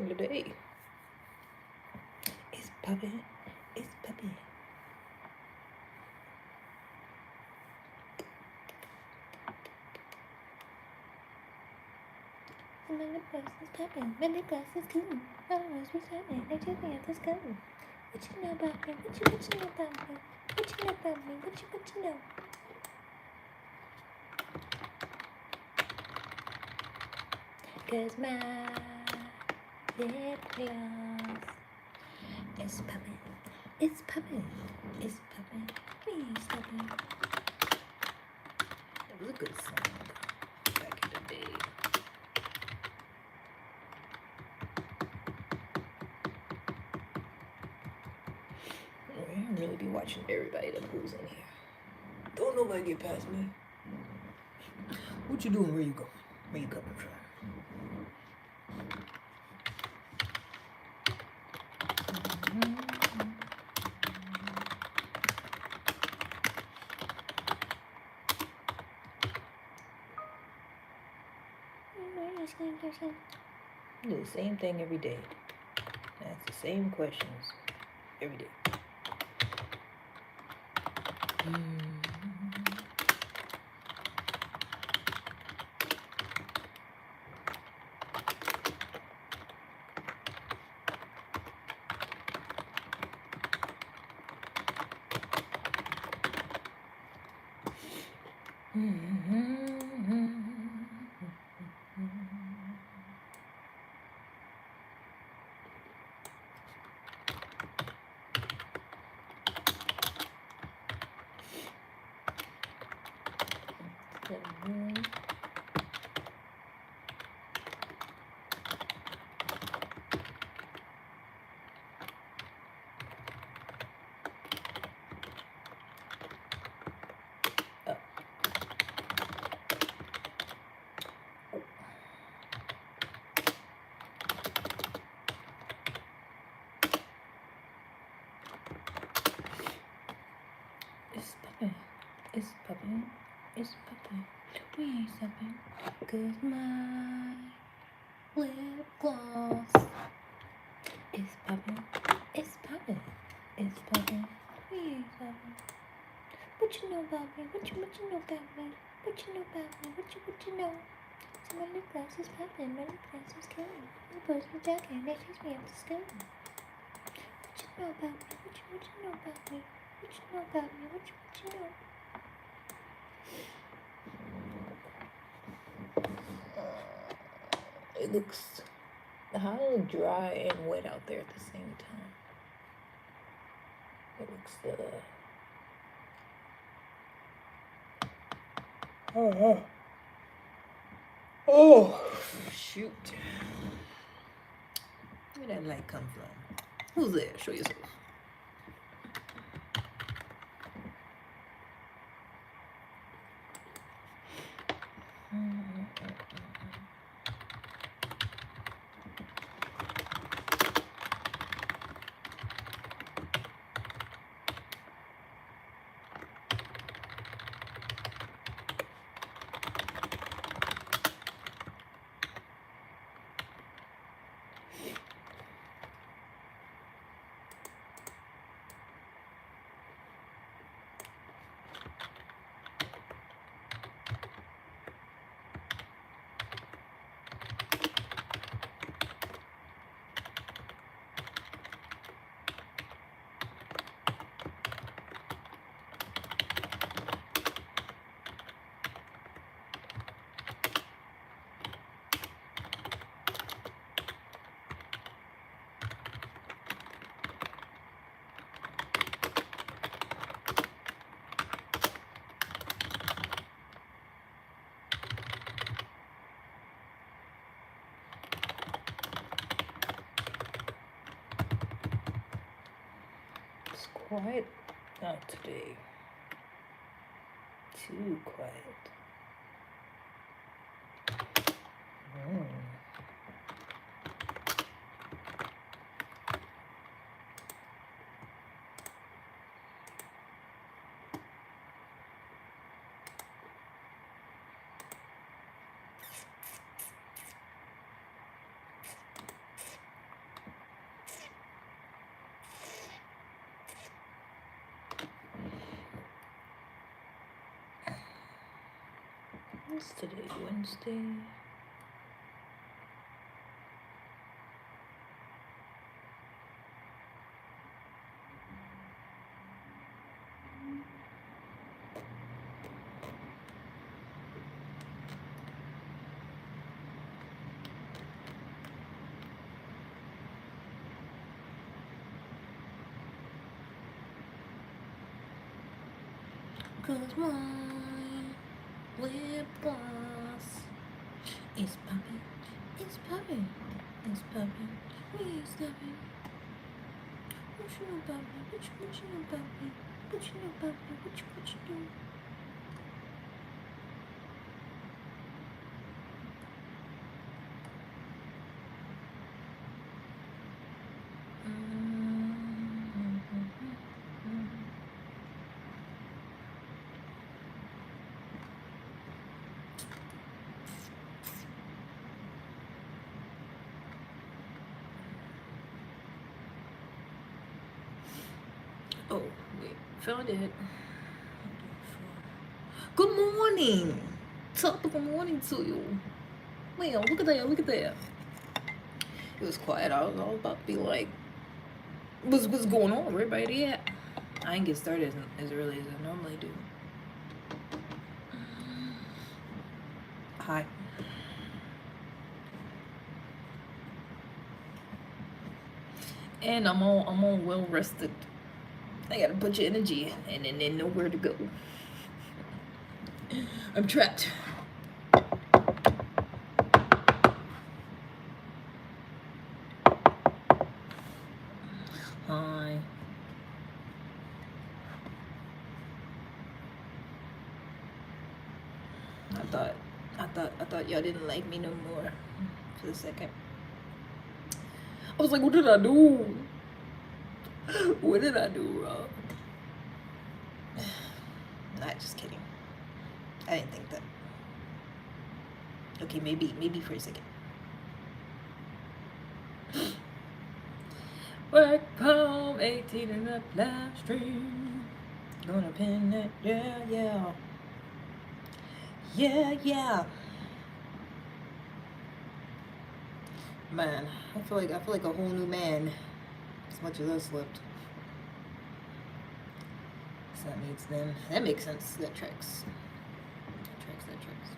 during the day. It's popping. It's popping. Many places popping. Many places cool. Always be shining. They just me at the school. What you know about me? What you know about me? What you know about me? What you know? Cause my lip gloss is popping. It's popping. It's popping. Please popping. It was a good song back in the day. I really be watching everybody that moves in here. Don't nobody get past me. What you doing? Where you going? Where you coming from? Do the same thing every day. Ask the same questions every day. It's popping, it's popping, we ain't stopping, 'cause my lip gloss is popping, it's popping, it's popping, we ain't stopping. What you know about me? What you know about me? What you know about me? What you know? So my lip gloss is popping, my lip gloss is killing. My boys be talking, they teach me up to school. What you know about me? What you know about me? What you know about me? What you know? It looks dry and wet out there at the same time. It looks oh shoot. Where that light come from? Who's there? Show yourself. Quiet out today. Too quiet. What's today? Wednesday. Cause my lip gloss is popping, it's popping, it's popping, we ain't stopping. What you know about me? What you know about me? What you know about me? What you do? Oh, wait, found it. Good morning. Top of the morning to you. Wow, look at that, look at that. It was quiet. I was about to be like, what's going on? Where everybody at? I ain't get started as early as I normally do. Hi. And I'm all well rested. I got a bunch of energy and then nowhere to go. I'm trapped. Hi. I thought y'all didn't like me no more for a second. I was like, what did I do? What did I do wrong? Not just kidding. I didn't think that. Okay, maybe for a second. Work home 18 in the live stream. Gonna pin it, yeah. Man, I feel like a whole new man as much as I slept. So that means then that makes sense. That tracks. That tracks.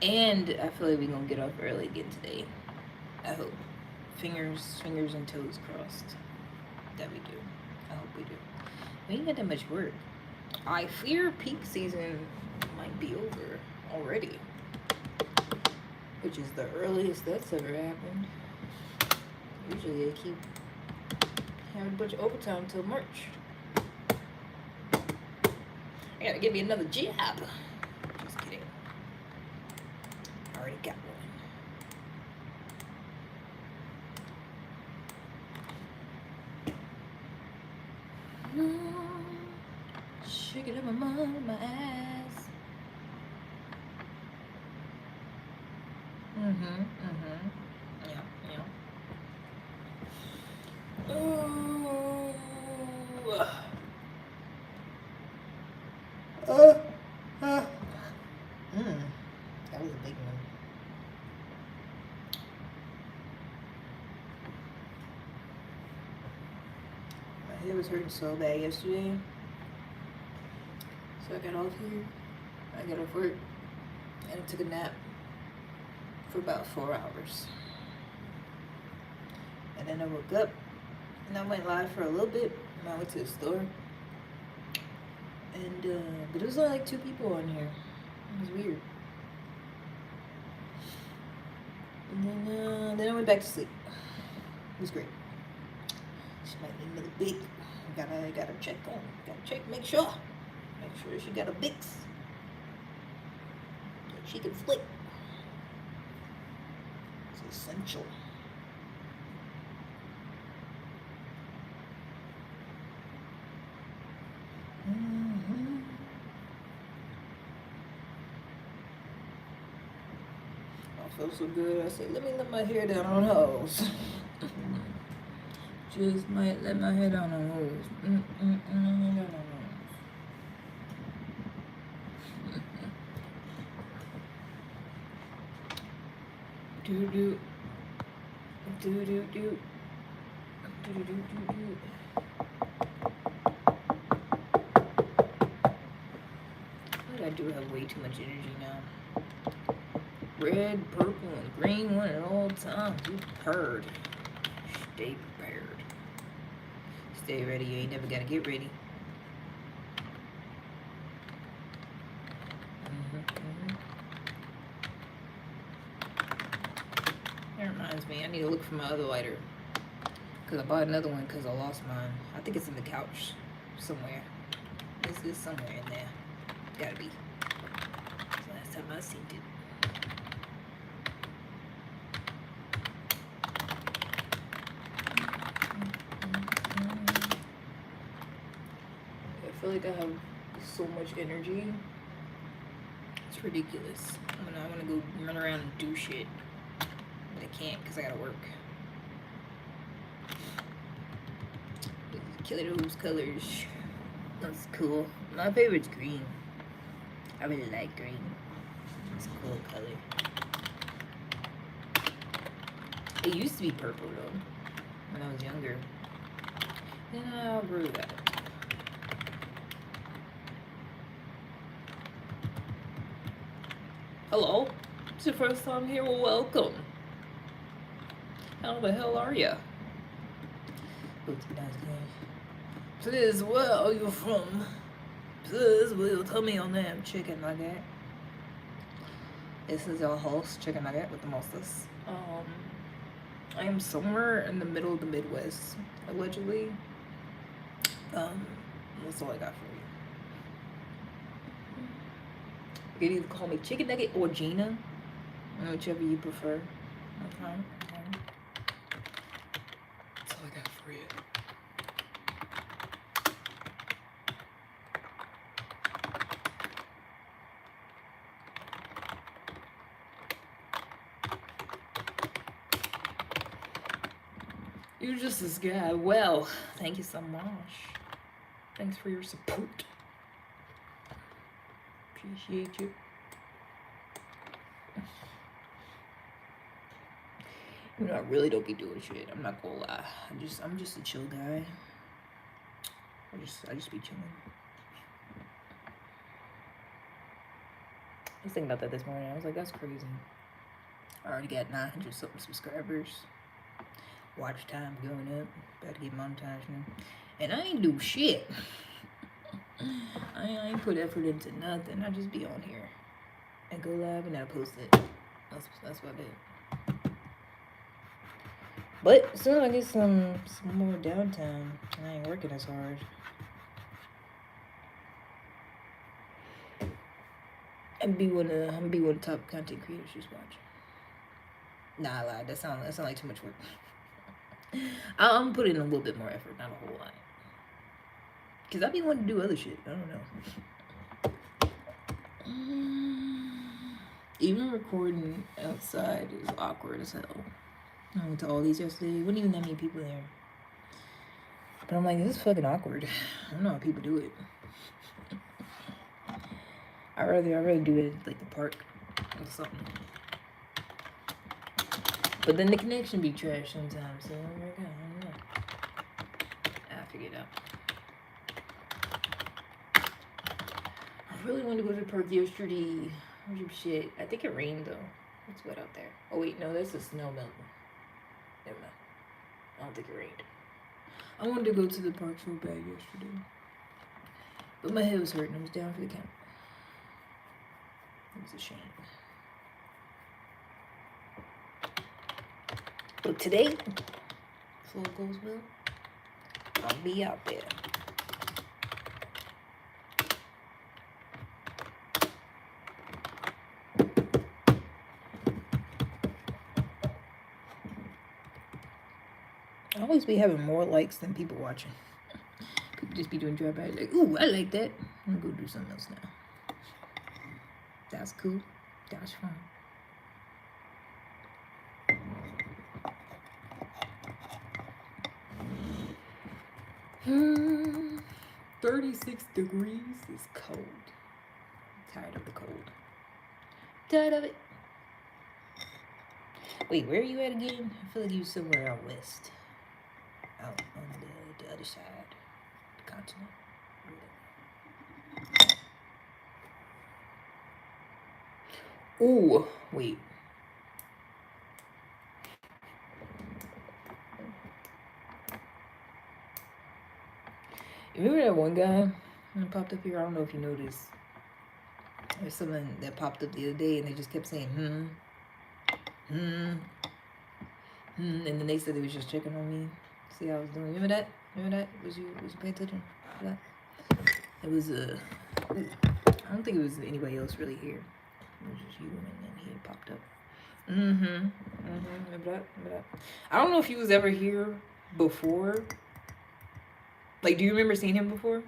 And I feel like we're gonna get off early again today. I hope. Fingers and toes crossed that we do. I hope we do. We ain't got that much work. I fear peak season might be over already, which is the earliest that's ever happened. Usually they keep having a bunch of overtime till March. I gotta give me another job. Just kidding. I already got one. Shake it up my mind, my ass. Yeah. Ooh. That was a big one. My head was hurting so bad yesterday. So I got off here. I got off work and I took a nap for about 4 hours. And then I woke up and I went live for a little bit and I went to the store. And but it was only like 2 people on here. It was weird. And then I went back to sleep. It was great. She might need another big. Gotta check on. Gotta check, make sure she got a Bix that she can flip. It's essential. felt so good. I said, let me let my hair down on hoes. Just might let my hair down on hoes. Do do do do do. But I do have way too much energy now. Red, purple, and green one at all times. You heard. Stay prepared. Stay ready. You ain't never gotta get ready. That reminds me, I need to look for my other lighter. Because I bought another one because I lost mine. I think it's in the couch somewhere. This is somewhere in there. Gotta be. It's the last time I seen it. I feel like I have so much energy. It's ridiculous. I want to go run around and do shit. But I can't because I gotta work. Killer those colors. That's cool. My favorite's green. I really like green. It's a cool color. It used to be purple though, when I was younger. Then I outgrew that. Hello? It's your first time here? Well, welcome. How the hell are ya? Please, where are you from? Please, will you tell me your name? Chicken nugget. This is your host, Chicken Nugget with the mostest. I am somewhere in the middle of the Midwest, allegedly. That's all I got for you. You can either call me Chicken Nugget or Gina, whichever you prefer. Okay. That's all I got for you. You're just this guy. Well, thank you so much. Thanks for your support. Appreciate you. You know, I really don't be doing shit. I'm not gonna lie. I'm just a chill guy. I just be chilling. I was thinking about that this morning. I was like, that's crazy. I already got 900 something subscribers. Watch time going up. About to get monetized now. And I ain't do shit. I ain't put effort into nothing. I just be on here and go live and I post it. That's what I did. But soon I get some more downtime and I ain't working as hard. I'm be one of the top content creators just watch. Nah, I lied. That sound like too much work. I'm putting in a little bit more effort, not a whole lot. Cause I be wanting to do other shit. I don't know. Even recording outside is awkward as hell. I went to all these yesterday. Wasn't even that many people there. But I'm like, this is fucking awkward. I don't know how people do it. I'd rather do it at like the park or something. But then the connection be trash sometimes. So I'm like, I don't know. I figured it out. I really wanted to go to the park yesterday. Shit. I think it rained though. It's wet out there. Oh wait, no, that's the snow melting. Never mind. I don't think it rained. I wanted to go to the park so bad yesterday. But my head was hurting. I was down for the count. It was a shame. But today, if all goes well, I'll be out there. I always be having more likes than people watching. People just be doing drive-bys like, ooh, I like that. I'm gonna go do something else now. That's cool. That's fine. 36 degrees is cold. I'm tired of the cold. Tired of it. Wait, where are you at again? I feel like you somewhere out west. Out on the other side. The continent. Ooh, wait. You remember that one guy that popped up here? I don't know if you noticed. There's someone that popped up the other day and they just kept saying, and then they said they was just checking on me, see how I was doing. Remember that? Remember that? Was you paying attention to that? It was I don't think it was anybody else really here. It was just you, and then he had popped up. Remember that? Remember that? I don't know if he was ever here before. Like, do you remember seeing him before?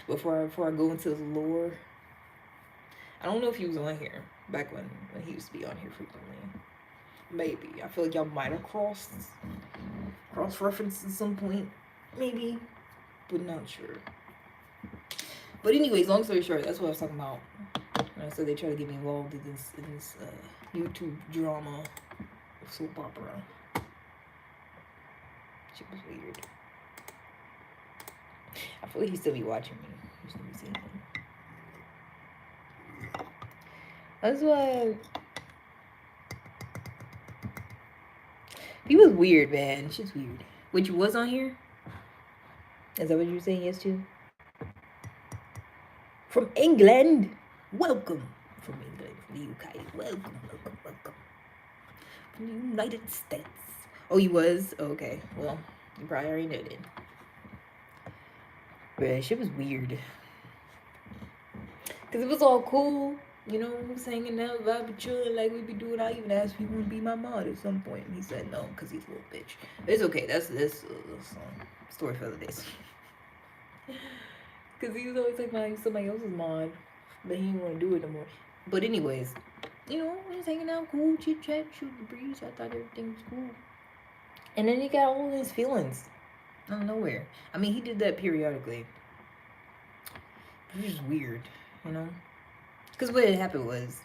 Before I go into the lore. I don't know if he was on here back when he used to be on here frequently. Maybe. I feel like y'all might have cross-referenced at some point. Maybe. But not sure. But anyways, long story short, that's what I was talking about. When I said they try to get me involved in this YouTube drama of soap opera. Shit was weird. I feel like he still be watching me. He still be seeing me. That's why he was weird, man. Shit's weird. Which was on here? Is that what you were saying yes to? From England. Welcome. From England, from the UK. Welcome. From the United States. Oh, you was? Oh, okay. Well, you probably already know then. But shit was weird. Because it was all cool. You know, we was hanging out, vibing, chilling like we be doing. I even asked if he wanted to be my mod at some point. And he said no, because he's a little bitch. But it's okay. That's story for other days. Because he was always like somebody else's mod. But he didn't want to do it no more. But anyways, you know, we was hanging out, cool, chit chat, shooting the breeze. I thought everything was cool. And then he got all his feelings out of nowhere. I mean, he did that periodically. It was just weird, you know? Because what had happened was,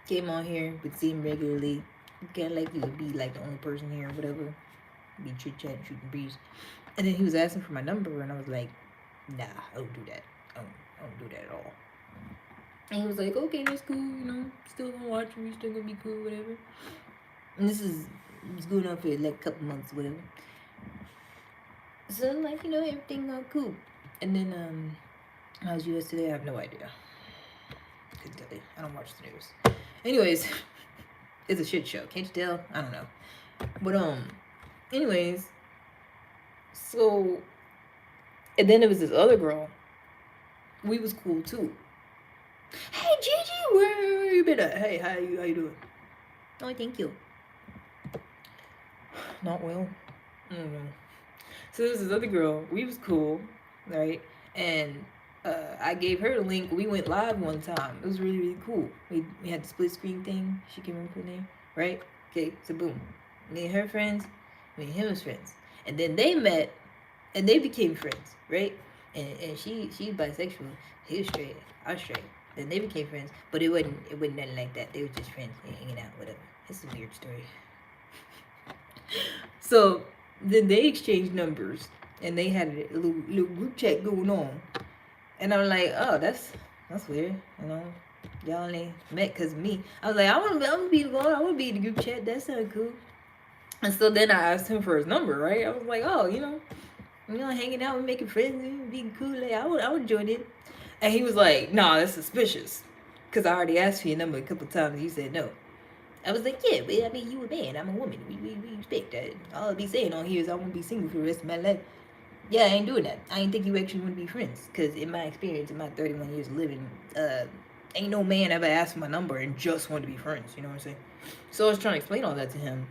came on here, would see him regularly. Kind of like he would be like the only person here or whatever. Be chit chat, shooting the breeze. And then he was asking for my number, and I was like, nah, I don't do that. I don't do that at all. And he was like, okay, that's cool, you know, still gonna watch me, still gonna be cool, whatever. And this is going on for like a couple months, whatever. So I'm like, you know, everything cool. And then, how was US today? I have no idea. Couldn't tell you. I don't watch the news. Anyways, it's a shit show. Can't you tell? I don't know. But, anyways, so, and then there was this other girl. We was cool too. Hey Gigi, where you been at? Hey, how you doing? Oh, thank you. Not well. I don't know. So there's this other girl. We was cool, right? And I gave her the link. We went live one time. It was really, really cool. We had the split screen thing. She came in for name, right? Okay, so boom. Me and her friends, me and him was friends. And then they met and they became friends, right? And she's bisexual. He was straight. I was straight. Then they became friends, but it wasn't nothing like that. They were just friends and hanging out, whatever. It's a weird story. So then they exchanged numbers, and they had a little group chat going on. And I'm like, oh, that's weird, you know. Y'all only met because of me. I was like, I want to be involved. I want to be in the group chat. That sounds cool. And so then I asked him for his number, right? I was like, oh, you know, hanging out and making friends and being cool. Like, I would join it. And he was like, nah, that's suspicious. Because I already asked for your number a couple times and you said no. I was like, yeah, but I mean, you a man. I'm a woman. We respect that. All I'll be saying on here is I won't be single for the rest of my life. Yeah, I ain't doing that. I ain't think you actually want to be friends. Because in my experience, in my 31 years of living, ain't no man ever asked for my number and just wanted to be friends. You know what I'm saying? So I was trying to explain all that to him.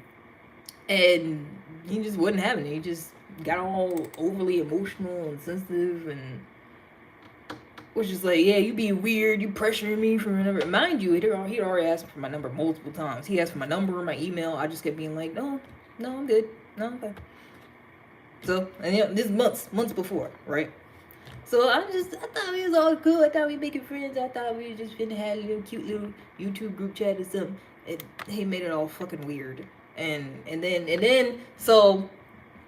And he just wasn't having it. He just got all overly emotional and sensitive and was just like, yeah, you being weird, you pressuring me for my number. Mind you, he'd already asked for my number multiple times. He asked for my number, my email. I just kept being like, no, I'm good. No, I'm fine. So, and you know, this months before, right? So I thought we was all cool. I thought we making friends. I thought we just finna have a little cute little YouTube group chat or something. He made it all fucking weird. And then so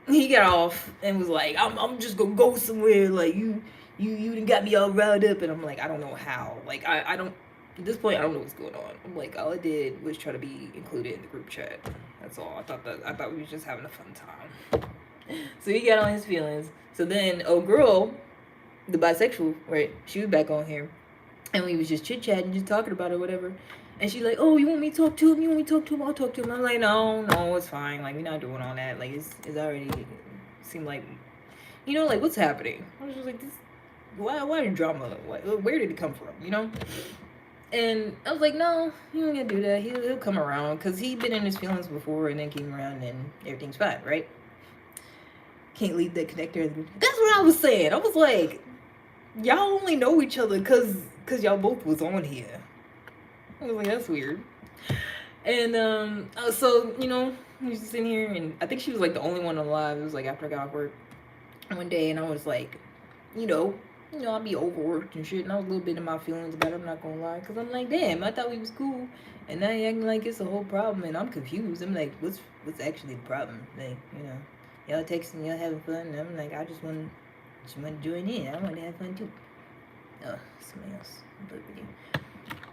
he got off and was like, I'm just gonna go somewhere. Like you done got me all riled up, and I'm like, I don't know how. Like I don't at this point I don't know what's going on. I'm like, all I did was try to be included in the group chat. That's all. I thought we was just having a fun time. So he got on his feelings. So then old girl, the bisexual, right? She was back on here, and we was just chit chatting, just talking about it, whatever. And she's like, "Oh, you want me to talk to him? You want me to talk to him? I'll talk to him." I'm like, "No, it's fine. Like, we're not doing all that. Like, it's already seemed like, you know, like what's happening." I was just like, "This, why the drama? Where did it come from? You know?" And I was like, "No, you don't gotta do that. He'll come around because he'd been in his feelings before, and then came around, and everything's fine, right? Can't leave that connector." That's what I was saying. I was like, y'all only know each other cause y'all both was on here. I was like, that's weird. And so you know, we was sitting here, and I think she was like the only one alive. It was like after I got off work one day, and I was like, you know, I'd be overworked and shit, and I was a little bit in my feelings about it. I'm not gonna lie, cause I'm like, damn, I thought we was cool, and now you acting like it's a whole problem, and I'm confused. I'm like, what's actually the problem? Like, you know, y'all texting, y'all having fun, and I'm like, I just want to join in. I want to have fun too. Oh, somebody else.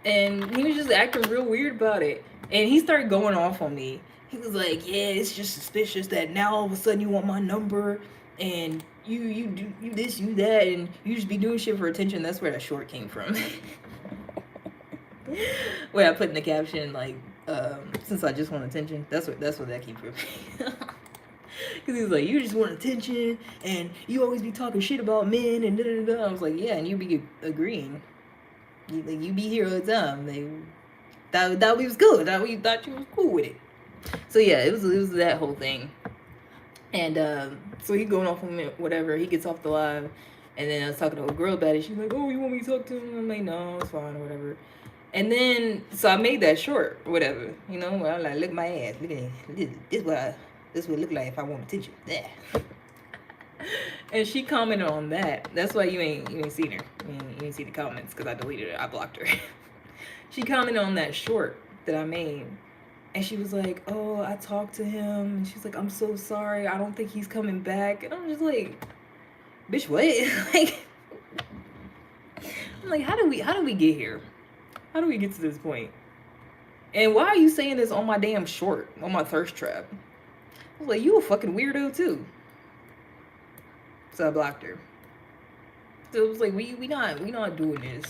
And he was just acting real weird about it. And he started going off on me. He was like, "Yeah, it's just suspicious that now all of a sudden you want my number, and you do you this, you that, and you just be doing shit for attention." That's where that short came from. Where I put in the caption like, since I just want attention. That's what that came from. Cause he was like, "You just want attention, and you always be talking shit about men and da da da." I was like, "Yeah," and you be agreeing. You be here all the time. Like, thought we was cool. Thought you was cool with it. So yeah, it was that whole thing. And so he going off on me, whatever. He gets off the live, and then I was talking to a girl about it. She's like, "Oh, you want me to talk to him?" I'm like, "No, it's fine or whatever." And then so I made that short, whatever. You know, where I'm like, "Look at my ass. Look at this what it look like if I want attention." Yeah. And she commented on that. That's why you ain't seen her. You ain't seen the comments because I deleted it. I blocked her. She commented on that short that I made, and she was like, "Oh, I talked to him," and she's like, "I'm so sorry. I don't think he's coming back." And I'm just like, "Bitch, what?" Like, I'm like, how do we get here? How do we get to this point? And why are you saying this on my damn short, on my thirst trap? I was like, you a fucking weirdo too. So I blocked her. So it was like, we not doing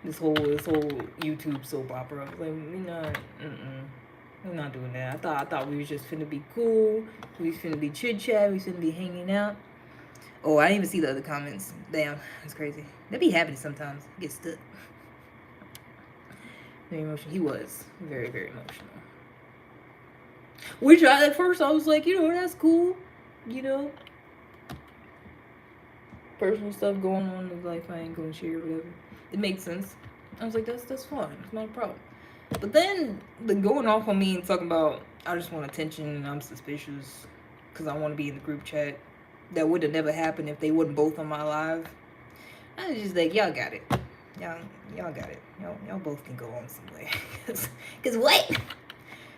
this whole YouTube soap opera. I was like, we're not doing that. I thought we was just finna be cool. We was finna be chit chat. We was finna be hanging out. Oh, I didn't even see the other comments. Damn, that's crazy. That be happening sometimes. Get stuck. Very emotional. He was very, very emotional. Which at first I was like, you know, that's cool. You know, personal stuff going on in life I ain't gonna share, whatever. It makes sense. I was like, that's fine. It's not a problem. But then the going off on me and talking about I just want attention and I'm suspicious because I want to be in the group chat. That would have never happened if they wasn't both on my live. I was just like, y'all got it. Y'all got it. Y'all both can go on somewhere. Cause what?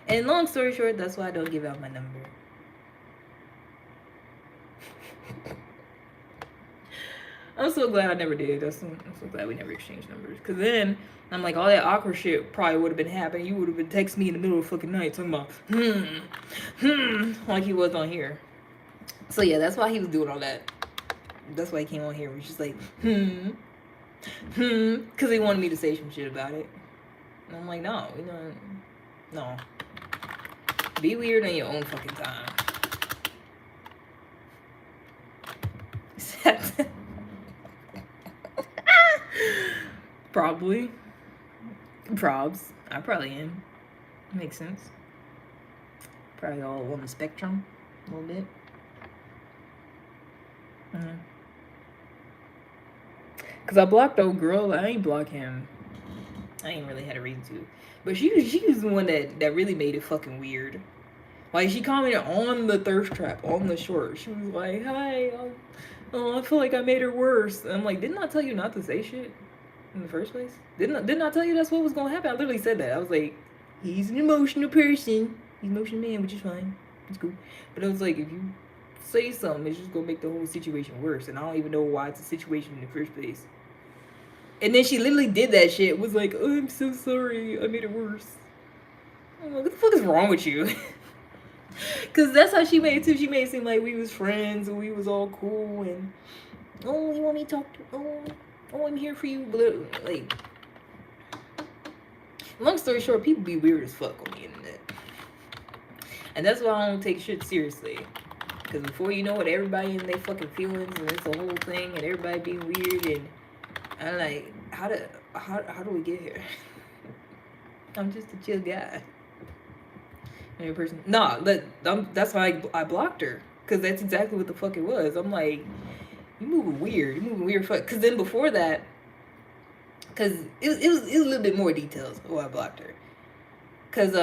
And long story short, that's why I don't give out my number. I'm so glad I never did. I'm so glad we never exchanged numbers. Cause then I'm like, all that awkward shit probably would have been happening. You would have been texting me in the middle of the fucking night talking about like he was on here. So yeah, that's why he was doing all that. That's why he came on here. He was just like cause he wanted me to say some shit about it. And I'm like, no, no. Be weird on your own fucking time. Probably. Probs. I probably am. Makes sense. Probably all on the spectrum a little bit. Cause I blocked old girl. I ain't block him. I ain't really had a reason to. But she was the one that really made it fucking weird. Like, she commented on the thirst trap, on the short. She was like, hi, oh, I feel like I made her worse. And I'm like, didn't I tell you not to say shit in the first place? Didn't I tell you that's what was going to happen? I literally said that. I was like, he's an emotional person. He's an emotional man, which is fine. It's cool. But I was like, if you say something, it's just going to make the whole situation worse. And I don't even know why it's a situation in the first place. And then she literally did that shit. Was like, oh, I'm so sorry. I made it worse. I'm like, what the fuck is wrong with you? Cause that's how she made it too. She made it seem like we was friends and we was all cool and oh, you want me to talk to I'm here for you. But like, long story short, people be weird as fuck on the internet, and that's why I don't take shit seriously. Cause before you know it, everybody in their fucking feelings and it's a whole thing, and everybody being weird, and I'm like, how do we get here? I'm just a chill guy. Person. Nah, that's why I blocked her. Cause that's exactly what the fuck it was. I'm like, you moving weird. You moving weird fuck. Cause then before that, cause it was a little bit more details why I blocked her. Cause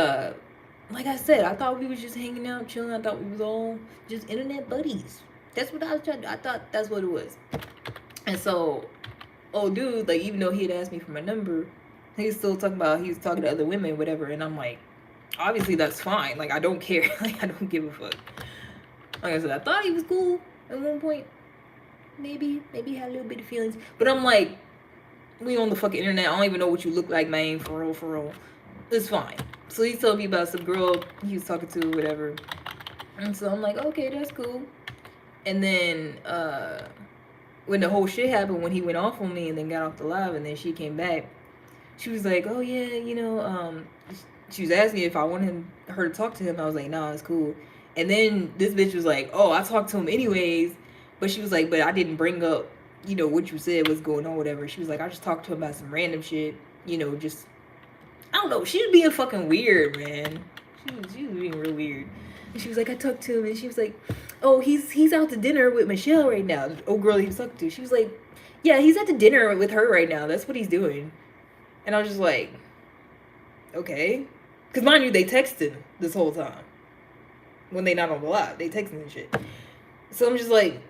like I said, I thought we was just hanging out, chilling. I thought we was all just internet buddies. That's what I was trying to do. I thought that's what it was. And so, oh dude, like even though he had asked me for my number, he was still talking about he was talking to other women, whatever. And I'm like, obviously that's fine. Like I don't care. Like I don't give a fuck. Like I said, I thought he was cool at one point. Maybe had a little bit of feelings. But I'm like, we on the fucking internet. I don't even know what you look like, man. For real, for real. It's fine. So he told me about some girl he was talking to, whatever. And so I'm like, okay, that's cool. And then when the whole shit happened, when he went off on me and then got off the live, and then she came back, she was like, oh yeah, you know, she was asking me if I wanted her to talk to him. I was like, nah, it's cool. And then this bitch was like, oh, I talked to him anyways. But she was like, but I didn't bring up, you know, what you said was going on, whatever. She was like, I just talked to him about some random shit, you know, just, I don't know. She was being fucking weird, man. She was being real weird. And she was like, I talked to him, and she was like, oh, he's out to dinner with Michelle right now. The old girl he was talking to. She was like, yeah, he's at the dinner with her right now. That's what he's doing. And I was just like, okay. Because mind you, they texted this whole time. When they not on the live, they texting and shit. So I'm just like,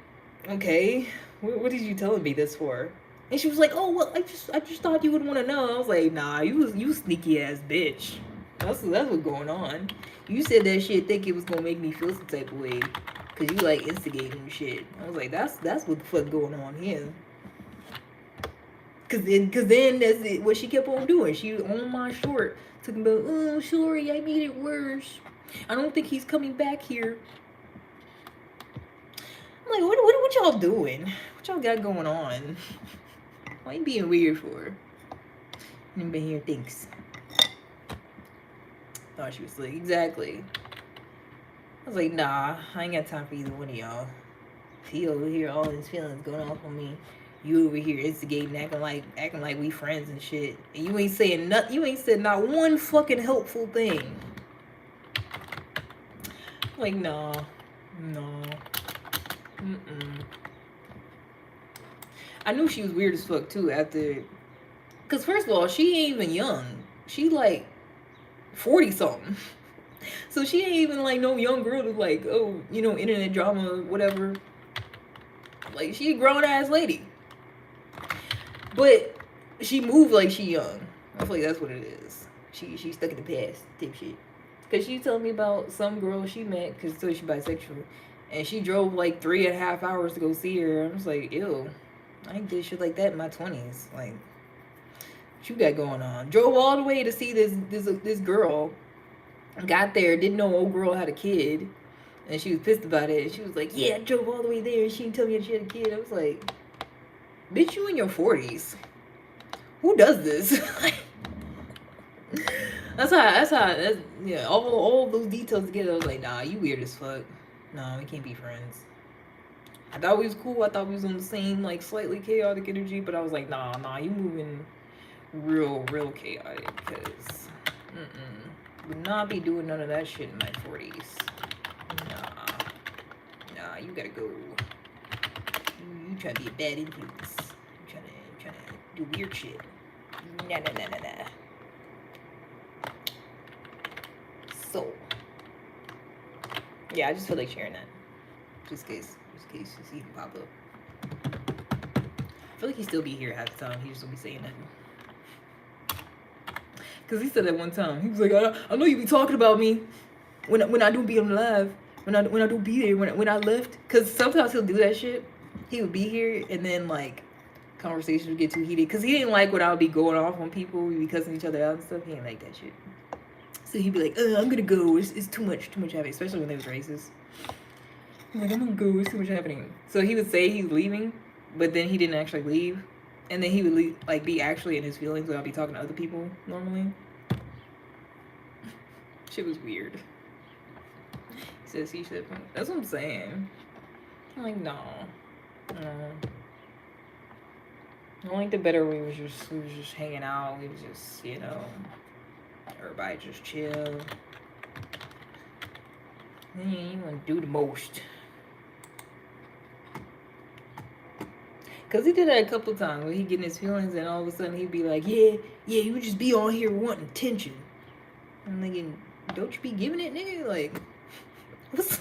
okay, what did you telling me this for? And she was like, oh well, I just thought you would want to know. I was like, nah, you sneaky ass bitch. That's what's going on. You said that shit think it was gonna make me feel some type of way, cause you like instigating shit. I was like, that's what the fuck going on here. Cause then that's it, what she kept on doing. She on my short talking about, oh sorry, I made it worse. I don't think he's coming back here. I'm like, what y'all doing? What y'all got going on? Why you being weird for? Anybody here thinks? Thought she was like, exactly. I was like, nah, I ain't got time for either one of y'all. He over here, all his feelings going off on me. You over here instigating, acting like we friends and shit. And you ain't saying nothing. You ain't said not one fucking helpful thing. I'm like, no. I knew she was weird as fuck too after. Cause first of all, she ain't even young. She like 40 something. So she ain't even like no young girl to like, oh, you know, internet drama, whatever. Like she a grown ass lady. But she moved like she young. I feel like that's what it is. She's stuck in the past type shit. Cause she told me about some girl she met, cause so she bisexual, and she drove like 3.5 hours to go see her. I was like, ew, I ain't did shit like that in my 20s. Like, what you got going on? Drove all the way to see this girl. Got there, didn't know old girl had a kid, and she was pissed about it. She was like, yeah, I drove all the way there, and she didn't tell me that she had a kid. I was like, bitch, you in your 40s. Who does this? That's yeah, all those details together. I was like, nah, you weird as fuck. Nah, we can't be friends. I thought we was cool. I thought we was on the same, like, slightly chaotic energy, but I was like, nah, you moving real chaotic, because, would not be doing none of that shit in my 40s. Nah, you gotta go. You trying to be a bad influence. You trying to do weird shit. Nah. So, Yeah, I just feel like sharing that. Just in case he can pop up. I feel like he still be here half the time. He just don't be saying nothing. Cause he said that one time. He was like, I know you be talking about me when I don't be on live. When I don't be there. When I left. Cause sometimes he'll do that shit. He would be here and then like conversations would get too heated. Cause he didn't like when I would be going off on people. We'd be cussing each other out and stuff. He didn't like that shit. So he'd be like, I'm gonna go. It's too much happening. Especially when they was racist. I'm like, I'm gonna go. It's too much happening. So he would say he's leaving, but then he didn't actually leave. And then he would leave, like be actually in his feelings when I'll be talking to other people normally. Shit was weird. He says he should. That's what I'm saying. I'm like, no. I like the better we was just hanging out. We was just, everybody just chill. You want to do the most. Cause he did that a couple times where he getting his feelings and all of a sudden he'd be like, yeah, you would just be on here wanting attention. I'm thinking, don't you be giving it, nigga? Like, what's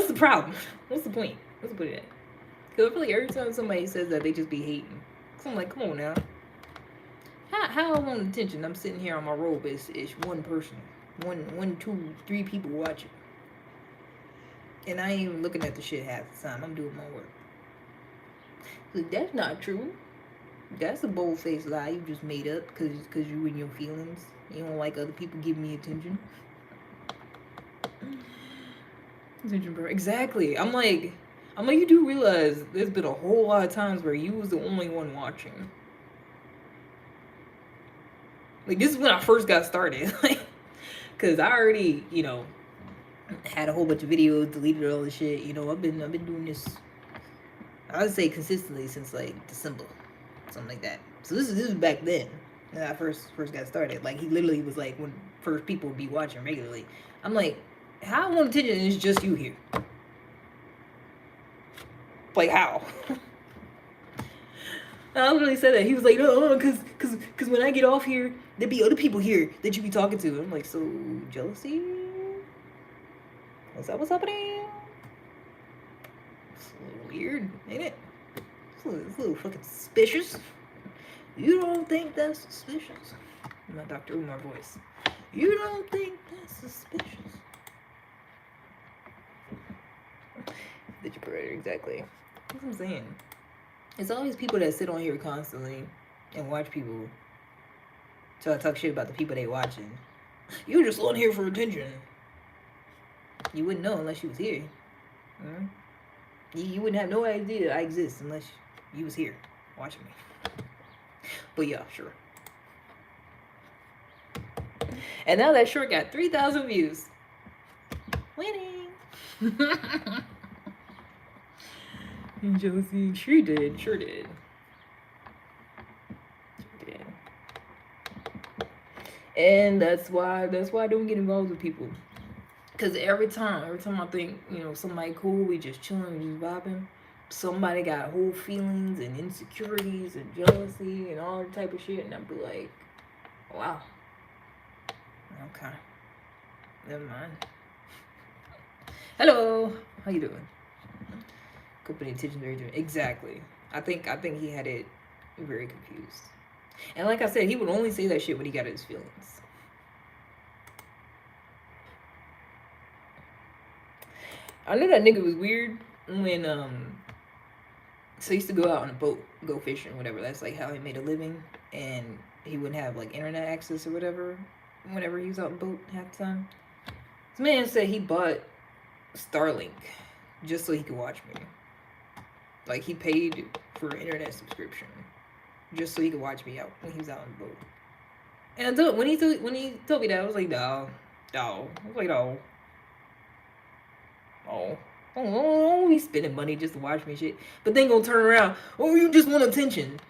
the problem? What's the point? What's the point of that? Cause I feel like every time somebody says that, they just be hating. So I'm like, come on now. How I want attention? I'm sitting here on my robe. It's one person, one, two, three people watching, and I ain't even looking at the shit half the time. I'm doing my work. Like, that's not true. That's a bold-faced lie you just made up because you in your feelings. You don't like other people giving me attention. Attention, bro. Exactly. I'm like, you do realize there's been a whole lot of times where you was the only one watching. Like, this is when I first got started. Like, because I already, had a whole bunch of videos, deleted all the shit. I've been doing this, I would say consistently since like December, something like that. So this is back then when I first got started. Like, he literally was like when first people would be watching regularly. I'm like, how I want attention and it's just you here? Like, how? I literally said that. He was like, no, cause when I get off here, there be other people here that you be talking to. I'm like, so jealousy? Is that what's happening? It's a little weird, ain't it? It's a little fucking suspicious. You don't think that's suspicious? My Dr. Umar voice. You don't think that's suspicious? Did you predator, exactly. That's what I'm saying. It's always people that sit on here constantly and watch people try to talk shit about the people they watching. You're just on here for attention. You wouldn't know unless you was here. You wouldn't have no idea I exist unless you was here watching me. But yeah, sure. And now that short got 3,000 views. Winning. Jealousy. Sure did. Sure did. And that's why I don't get involved with people. Cause every time I think, somebody cool, we just chilling, we just vibing. Somebody got whole feelings and insecurities and jealousy and all that type of shit, and I'd be like, wow. Okay. Never mind. Hello. How you doing? Could pay attention very different. Exactly. I think he had it very confused. And like I said, he would only say that shit when he got his feelings. I knew that nigga was weird when so he used to go out on a boat, go fishing, whatever. That's like how he made a living, and he wouldn't have like internet access or whatever whenever he was out on the boat half the time. This man said he bought Starlink just so he could watch me. Like, he paid for an internet subscription just so he could watch me out when he was out on the boat. And when he told me that, I was like, no. I was like, no. Oh, he's spending money just to watch me shit. But then gonna turn around, you just want attention.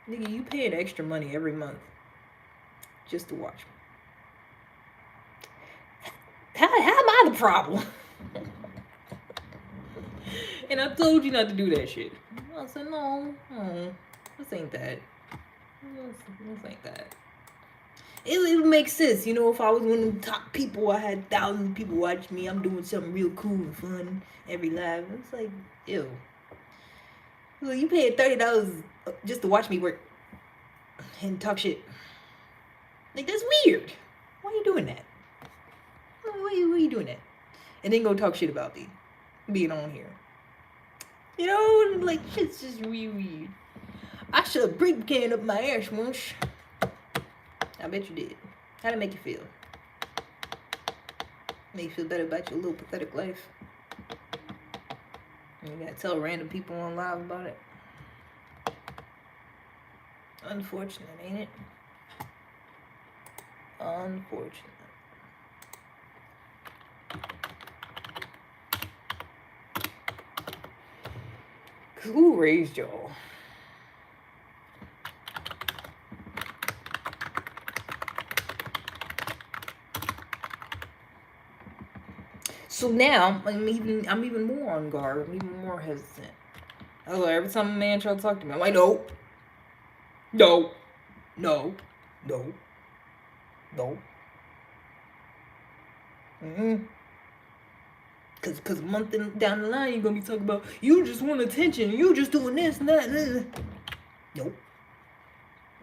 Nigga, you paying extra money every month just to watch me. How am I the problem? And I told you not to do that shit. I said, no, this ain't that. This ain't that. it would make sense, you know, if I was one of the top people, I had thousands of people watch me, I'm doing something real cool and fun every live. It's like, ew. Well, you paid $30 just to watch me work and talk shit. Like, that's weird. Why are you doing that? Why are you doing that? And then go talk shit about me being on here. You know, like, shit's just real weird. I shoved a brick can up my ass once. I bet you did. How'd it make you feel? Make you feel better about your little pathetic life. And you gotta tell random people on live about it. Unfortunate, ain't it? Unfortunate. Cause who raised y'all? So now I'm even more on guard. I'm even more hesitant. I was like, every time a man tries to talk to me, I'm like, no, no, no, no, no. Cause a month down the line, you're gonna be talking about you just want attention, you just doing this and that. Nope.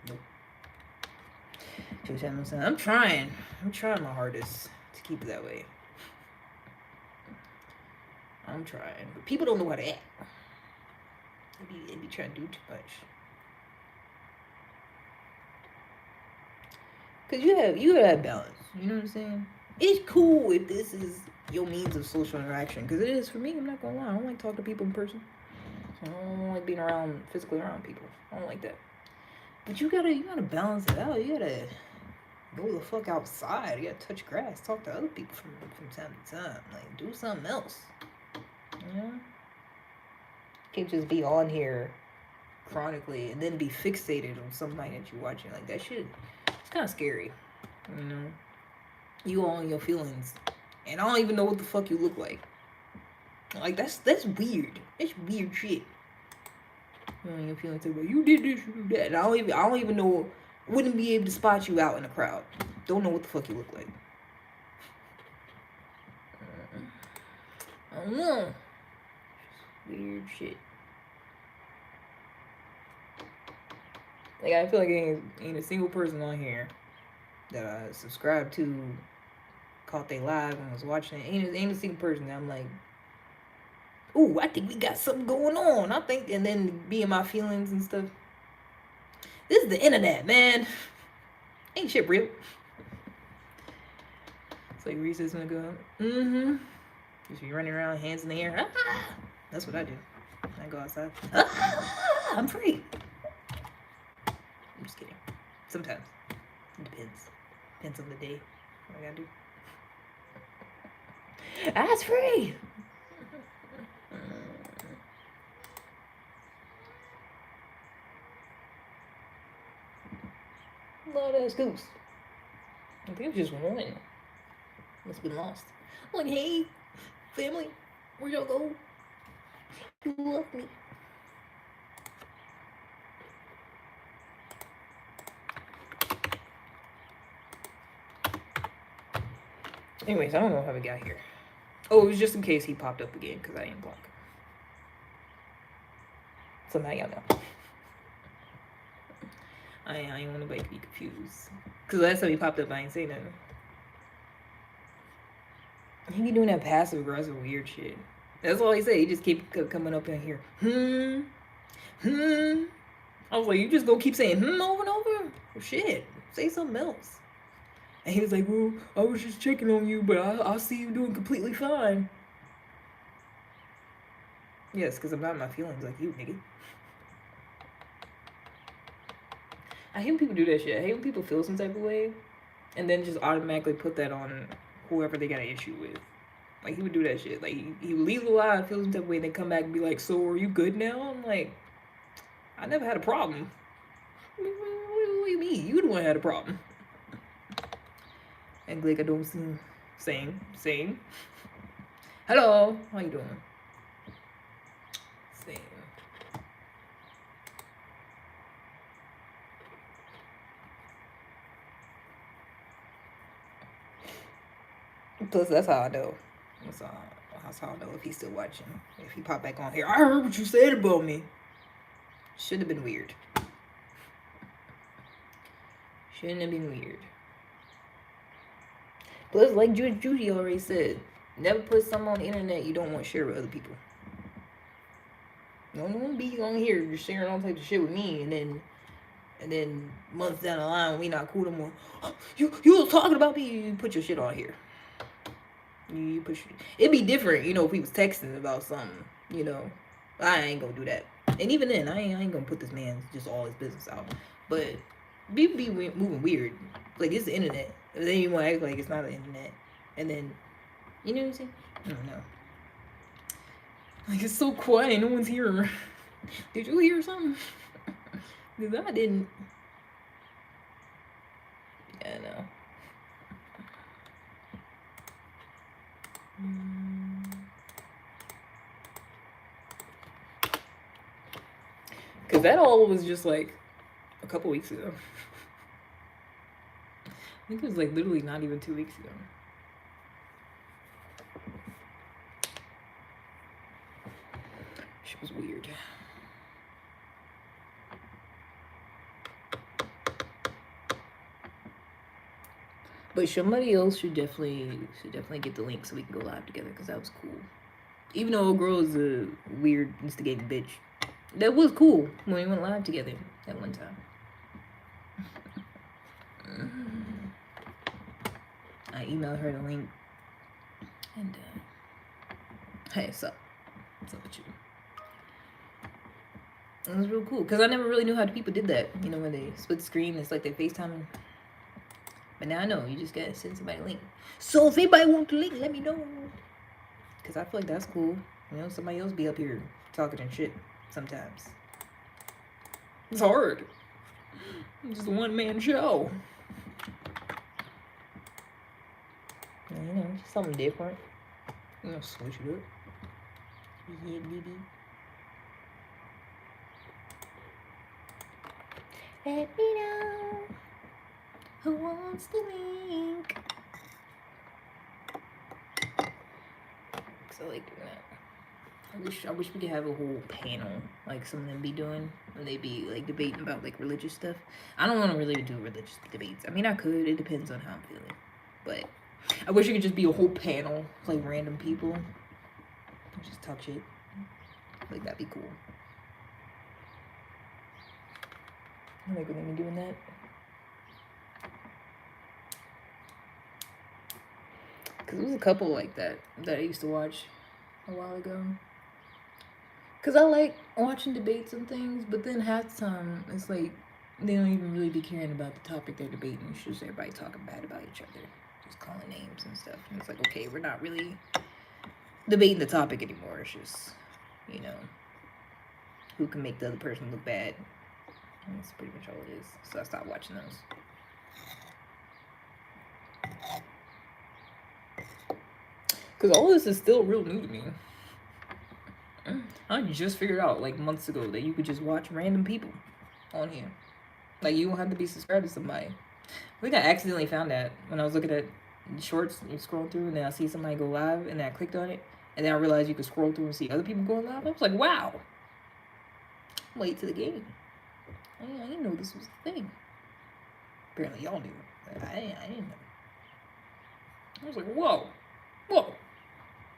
Nope. I'm trying my hardest to keep it that way. I'm trying, but people don't know how to act. They be trying to do too much. Cause you have balance. You know what I'm saying? It's cool if this is your means of social interaction. Cause it is for me. I'm not gonna lie. I don't like talking to people in person. I don't like being physically around people. I don't like that. But you gotta balance it out. You gotta go the fuck outside. You gotta touch grass. Talk to other people from time to time. Like, do something else. You know? Can't just be on here chronically and then be fixated on somebody that you're watching. Like, that shit, it's kind of scary. You know? You all in your feelings. And I don't even know what the fuck you look like. Like, that's weird. It's weird shit. You know, your feelings about you did this, you did that. And I don't even know, wouldn't be able to spot you out in a crowd. Don't know what the fuck you look like. I don't know. Weird shit. Like, I feel like ain't a single person on here that I subscribed to, caught they live and was watching it. Ain't a single person that I'm like, ooh, I think we got something going on. I think, and then be in my feelings and stuff. This is the internet, man. Ain't shit real. It's like recess when I go, just be running around, hands in the air. Ah! That's what I do. I go outside. Ah! I'm free. I'm just kidding. Sometimes. It depends. Depends on the day. What I gotta do. That's free. Lord ass goose. I think it was just one. Must have been lost. I'm like, hey, family, where y'all go? You love me. Anyways, I don't know how we got here. Oh, it was just in case he popped up again because I ain't block. So now y'all know. I ain't want nobody to be confused. Because last time he popped up, I ain't say nothing. He be doing that passive aggressive weird shit. That's all he said. He just keep coming up in here. I was like, you just gonna keep saying over and over? Well, shit, say something else. And he was like, well, I was just checking on you, but I see you doing completely fine. Yes, because I'm not in my feelings like you, nigga. I hate when people do that shit. I hate when people feel some type of way and then just automatically put that on whoever they got an issue with. Like, he would do that shit. Like, he would leave the live, feel some type of way, and then come back and be like, so are you good now? I'm like, I never had a problem. What do you mean? You the one had a problem. And Glake, I don't see. Same. Hello, how you doing? Same. Plus, that's how I know. That's how I know if he's still watching. If he pop back on here, I heard what you said about me. Should have been weird. Shouldn't have been weird. Plus, like Judy already said, never put something on the internet you don't want to share with other people. Don't be on here just sharing all types of shit with me, and then months down the line we not cool no more. Oh, you was talking about me. You put your shit on here. You push. It'd be different, if we was texting about something. I ain't gonna do that. And even then, I ain't gonna put this man just all his business out. But people be moving weird. Like, it's the internet. And then you want to act like it's not the internet. And then, you know what I'm saying? I don't know. Like, it's so quiet. No one's here. Did you hear something? Because I didn't. Yeah, no. Because that all was just like a couple weeks ago. I think it was like literally not even 2 weeks ago. She was weird. But somebody else should definitely get the link so we can go live together, because that was cool. Even though a girl is a weird instigating bitch, that was cool when we went live together that one time. I emailed her the link, and hey, what's up? What's up with you? It was real cool, because I never really knew how people did that. When they split the screen, it's like they FaceTime. But now I know, you just gotta send somebody a link. So if anybody wants the link, let me know. Because I feel like that's cool. Somebody else be up here talking and shit sometimes. It's hard. It's just a one-man show. Just something different. Switch it up. Yeah, baby. Let me know who wants the link. So I like doing that. I wish we could have a whole panel like some of them be doing when they be like debating about like religious stuff. I don't want to really do religious debates. I mean, I could. It depends on how I'm feeling. But I wish it could just be a whole panel, like random people, just talk shit. Like, that'd be cool. I like when they be doing that. Because there was a couple like that I used to watch a while ago. Because I like watching debates and things, but then half the time, it's like, they don't even really be caring about the topic they're debating. It's just everybody talking bad about each other. Just calling names and stuff. And it's like, okay, we're not really debating the topic anymore. It's just, who can make the other person look bad. And that's pretty much all it is. So I stopped watching those. Because all this is still real new to me. I just figured out, like, months ago that you could just watch random people on here. Like, you don't have to be subscribed to somebody. I think I accidentally found that when I was looking at shorts and scroll through, and then I see somebody go live, and then I clicked on it, and then I realized you could scroll through and see other people going live. I was like, wow. I'm late to the game. I didn't know this was a thing. Apparently y'all knew. I didn't know. I was like, whoa. Whoa.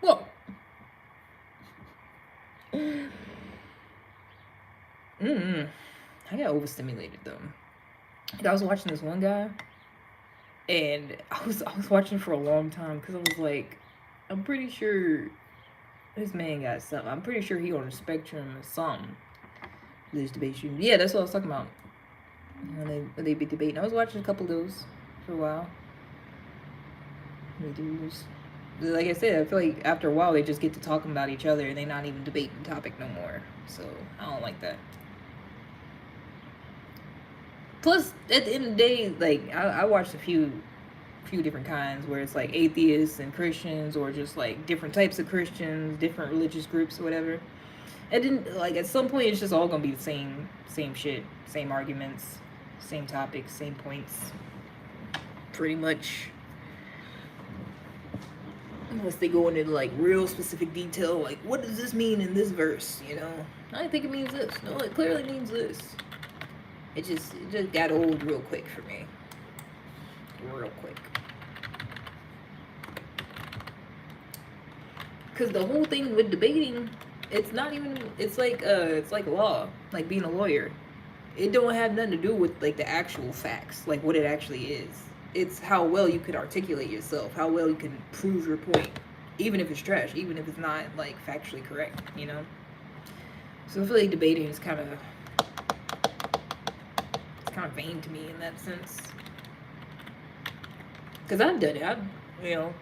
Whoa. I got overstimulated though. I was watching this one guy, and I was watching for a long time because I was like, I'm pretty sure this man got something. I'm pretty sure he on the spectrum or something. This debate shooting. Yeah, that's what I was talking about. When they be debating. I was watching a couple of those for a while. Like I said, I feel like after a while they just get to talking about each other and they not even debating the topic no more. So I don't like that. Plus, at the end of the day, like I watched a few different kinds where it's like atheists and Christians, or just like different types of Christians, different religious groups, or whatever. It didn't, like, at some point it's just all gonna be the same shit, same arguments, same topics, same points, pretty much. Unless they go into like real specific detail, like what does this mean in this verse? You know, I think it means this. No, it clearly means this. It just got old real quick for me. Real quick. Because the whole thing with debating, it's not even. It's like law, like being a lawyer. It don't have nothing to do with like the actual facts, like what it actually is. It's how well you can articulate yourself, how well you can prove your point, even if it's trash, even if it's not like factually correct, you know. So I feel like debating is kind of vain to me in that sense. Because I've done it. I've, you know,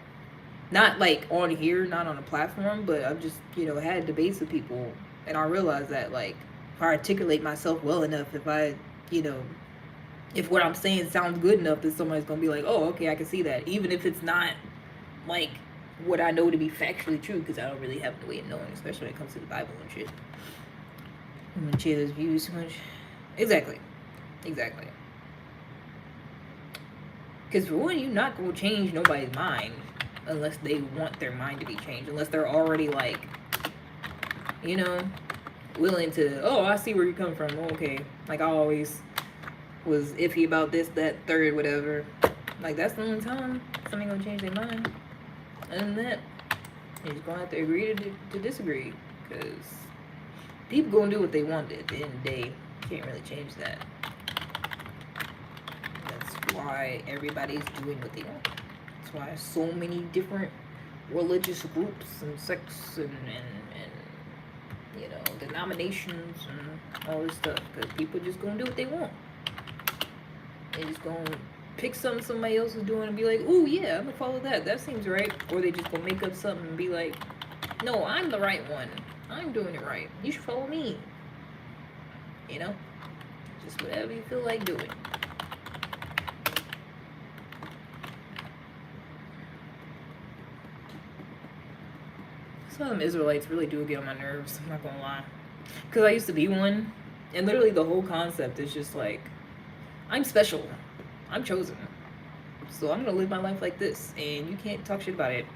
not like on here, not on a platform, but I've just, you know, had debates with people. And I realized that, like, if I articulate myself well enough, if I, you know, if what I'm saying sounds good enough, then somebody's going to be like, oh, okay, I can see that. Even if it's not, like, what I know to be factually true, because I don't really have the way of knowing, especially when it comes to the Bible and shit. I'm going to share those views too much. Exactly. Exactly. Because for one, you're not going to change nobody's mind unless they want their mind to be changed. Unless they're already like, you know, willing to, oh, I see where you're coming from. Okay. Like I always was iffy about this, that, third, whatever. Like that's the only time somebody's going to change their mind. Other than that, you're just going to have to agree to disagree. Because people going to do what they want at the end of the day. You can't really change that. Why everybody's doing what they want. That's why so many different religious groups and sects and you know, denominations and all this stuff. Because people just gonna do what they want. They just gonna pick something somebody else is doing and be like, ooh yeah, I'm gonna follow that. That seems right. Or they just gonna make up something and be like, no, I'm the right one. I'm doing it right. You should follow me. You know? Just whatever you feel like doing. Some of them Israelites really do get on my nerves, I'm not gonna lie. Because I used to be one, and literally the whole concept is just like, I'm special. I'm chosen. So I'm gonna live my life like this, and you can't talk shit about it.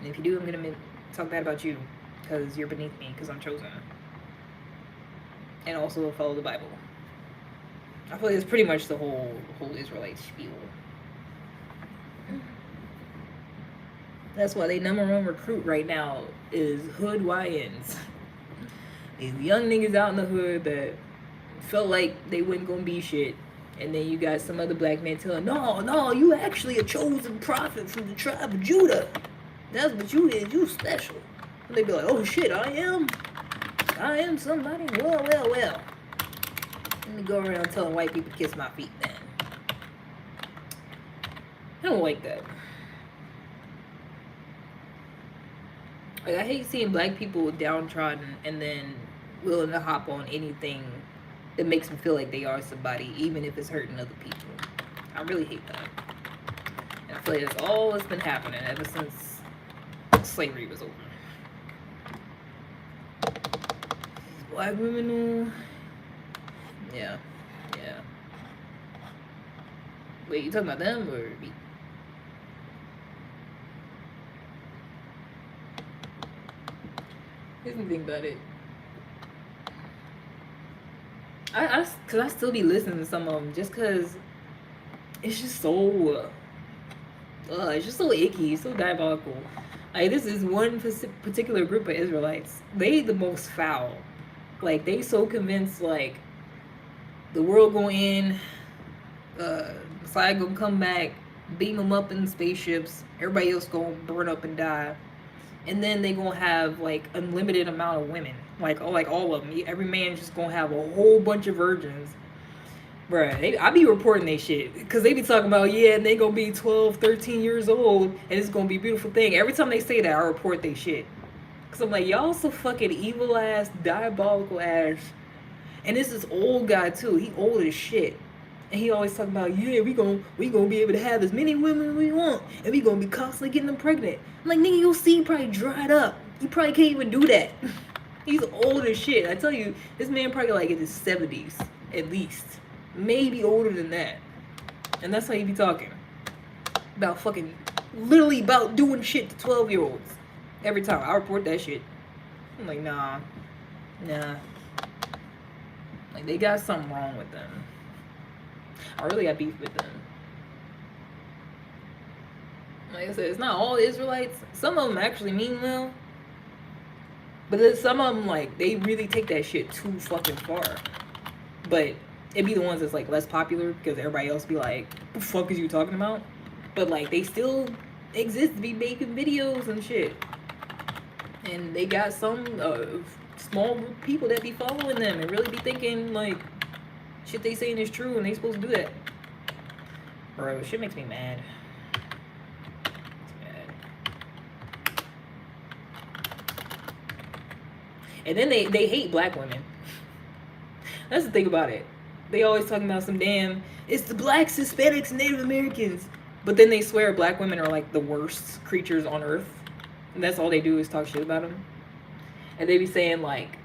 And if you do, I'm gonna talk bad about you, because you're beneath me, because I'm chosen. And also follow the Bible. I feel like it's pretty much the whole Israelite spiel. That's why they #1 recruit right now is hood YNs. These young niggas out in the hood that felt like they wasn't gonna be shit. And then you got some other black man telling, no, you actually a chosen prophet from the tribe of Judah. That's what you is, you special. And they be like, oh shit, I am somebody. Well. Let me go around telling white people to kiss my feet then. I don't like that. Like, I hate seeing black people downtrodden and then willing to hop on anything that makes them feel like they are somebody, even if it's hurting other people. I really hate that. And I feel like that's all that's been happening ever since slavery was over. Black women, yeah. Wait, you talking about them or me? Here's the thing about it. Cause I still be listening to some of them just cause it's just so, it's just so icky, so diabolical. Like this is one particular group of Israelites. They the most foul. Like they so convinced like the world gonna end, Messiah gonna come back, beam them up in spaceships, everybody else gonna burn up and die. And then they gonna have like unlimited amount of women, like all of them. Every man just gonna have a whole bunch of virgins, bruh. I be reporting they shit because they be talking about and they gonna be 12, 13 years old and it's gonna be a beautiful thing. Every time they say that, I report they shit because I'm like, y'all so fucking evil ass, diabolical ass. And this is old guy too. He old as shit. And he always talking about, we gonna be able to have as many women as we want, and we gonna be constantly getting them pregnant. I'm like, nigga, your seed probably dried up. You probably can't even do that. He's old as shit. I tell you, this man probably like in his 70s at least, maybe older than that. And that's how he be talking about fucking literally about doing shit to 12-year-olds. Every time I report that shit, I'm like, nah. Like, they got something wrong with them. I really got beef with them. Like I said, it's not all Israelites. Some of them actually mean well. But then some of them, like, they really take that shit too fucking far. But it'd be the ones that's, like, less popular because everybody else be like, the fuck is you talking about? But, like, they still exist to be making videos and shit. And they got some small group of people that be following them and really be thinking, like, shit they saying is true and they supposed to do that. Bro, shit makes me mad. It's mad. And then they hate black women. That's the thing about it. They always talking about some damn, it's the blacks, Hispanics, and Native Americans. But then they swear black women are like the worst creatures on earth. And that's all they do is talk shit about them. And they be saying like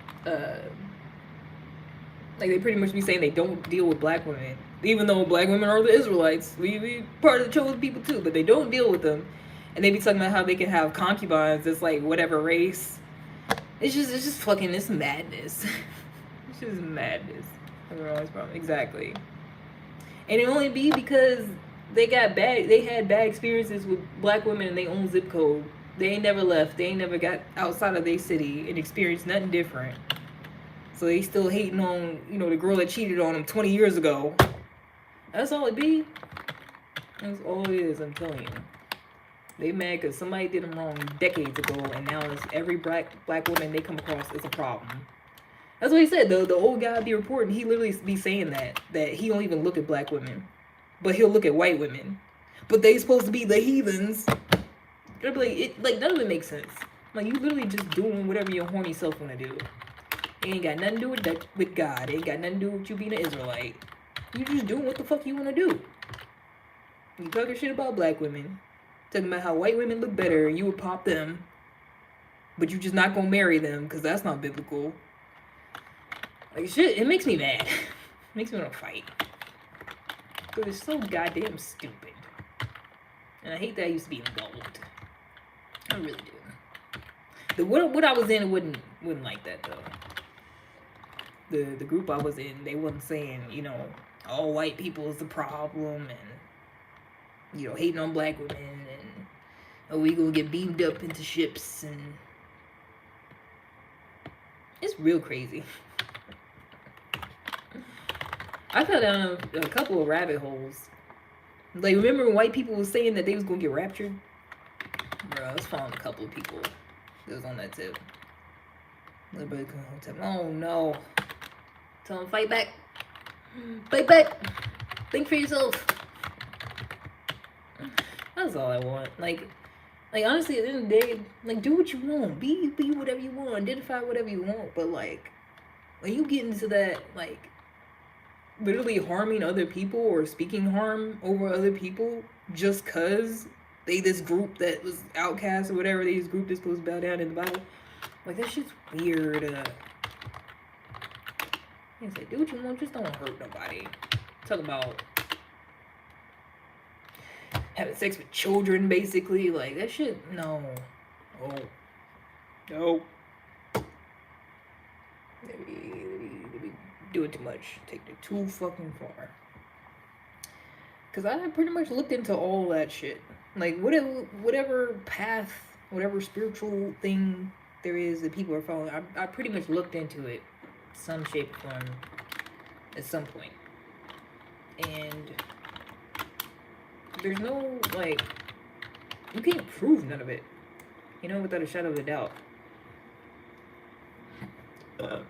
they pretty much be saying they don't deal with black women. Even though black women are the Israelites. We part of the chosen people too, but they don't deal with them. And they be talking about how they can have concubines that's like whatever race. It's just fucking, it's madness. It's just madness. Exactly. And it only be because they had bad experiences with black women in their own zip code. They ain't never left. They ain't never got outside of their city and experienced nothing different. So they still hating on, the girl that cheated on them 20 years ago. That's all it be. That's all it is, I'm telling you. They mad because somebody did them wrong decades ago, and now it's every black woman they come across is a problem. That's what he said. The old guy be reporting, he literally be saying that he don't even look at black women, but he'll look at white women. But they supposed to be the heathens. They'll be like, none of it makes sense. Like, you literally just doing whatever your horny self want to do. It ain't got nothing to do with God. It ain't got nothing to do with you being an Israelite. You just doing what the fuck you want to do. You talking shit about black women. Talking about how white women look better and you would pop them. But you just not gonna marry them because that's not biblical. Like, shit, it makes me mad. It makes me want to fight. Because it's so goddamn stupid. And I hate that I used to be involved. I really do. What I was in wasn't like that, though. The group I was in, they wasn't saying, all white people is the problem and, hating on black women and, we gonna get beamed up into ships and it's real crazy. I fell down a couple of rabbit holes. Like, remember when white people was saying that they was gonna get raptured? Bro, I was following a couple of people that was on that tip. Everybody come home tip. Oh no. Tell them fight back. Fight back. Think for yourself. That's all I want. Like honestly, at the end of the day, like, do what you want. Be whatever you want. Identify whatever you want. But like, when you get into that, like, literally harming other people or speaking harm over other people just cause they this group that was outcast or whatever, they this group that's supposed to bow down in the Bible, like, that shit's weird. I say, do what you want, just don't hurt nobody. Talk about having sex with children, basically. Like, that shit, no. No. They be doing too much. Take it too fucking far. Because I pretty much looked into all that shit. Like, whatever path, whatever spiritual thing there is that people are following, I pretty much looked into it. Some shape or form at some point. And there's no, like, you can't prove none of it, without a shadow of a doubt.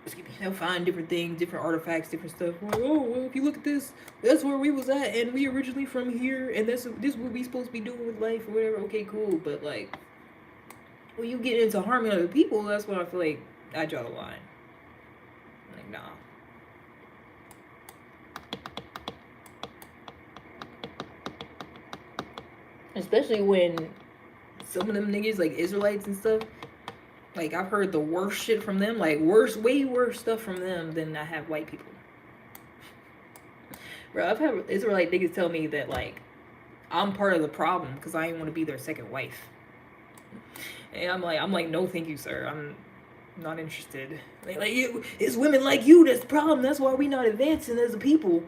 Excuse me. They'll find different things, different artifacts, different stuff. Well, if you look at this, that's where we was at, and we originally from here, and this is what we supposed to be doing with life or whatever. Okay, cool, but like, when you get into harming other people, that's when I feel like I draw the line. Like, nah. Especially when some of them niggas, like Israelites and stuff, like, I've heard the worst shit from them, like, way worse stuff from them than I have white people. Bro, I've had Israelite niggas tell me that, like, I'm part of the problem because I ain't want to be their second wife. And I'm like, no, thank you, sir. I'm not interested. It's women like you that's the problem. That's why we not advancing as a people.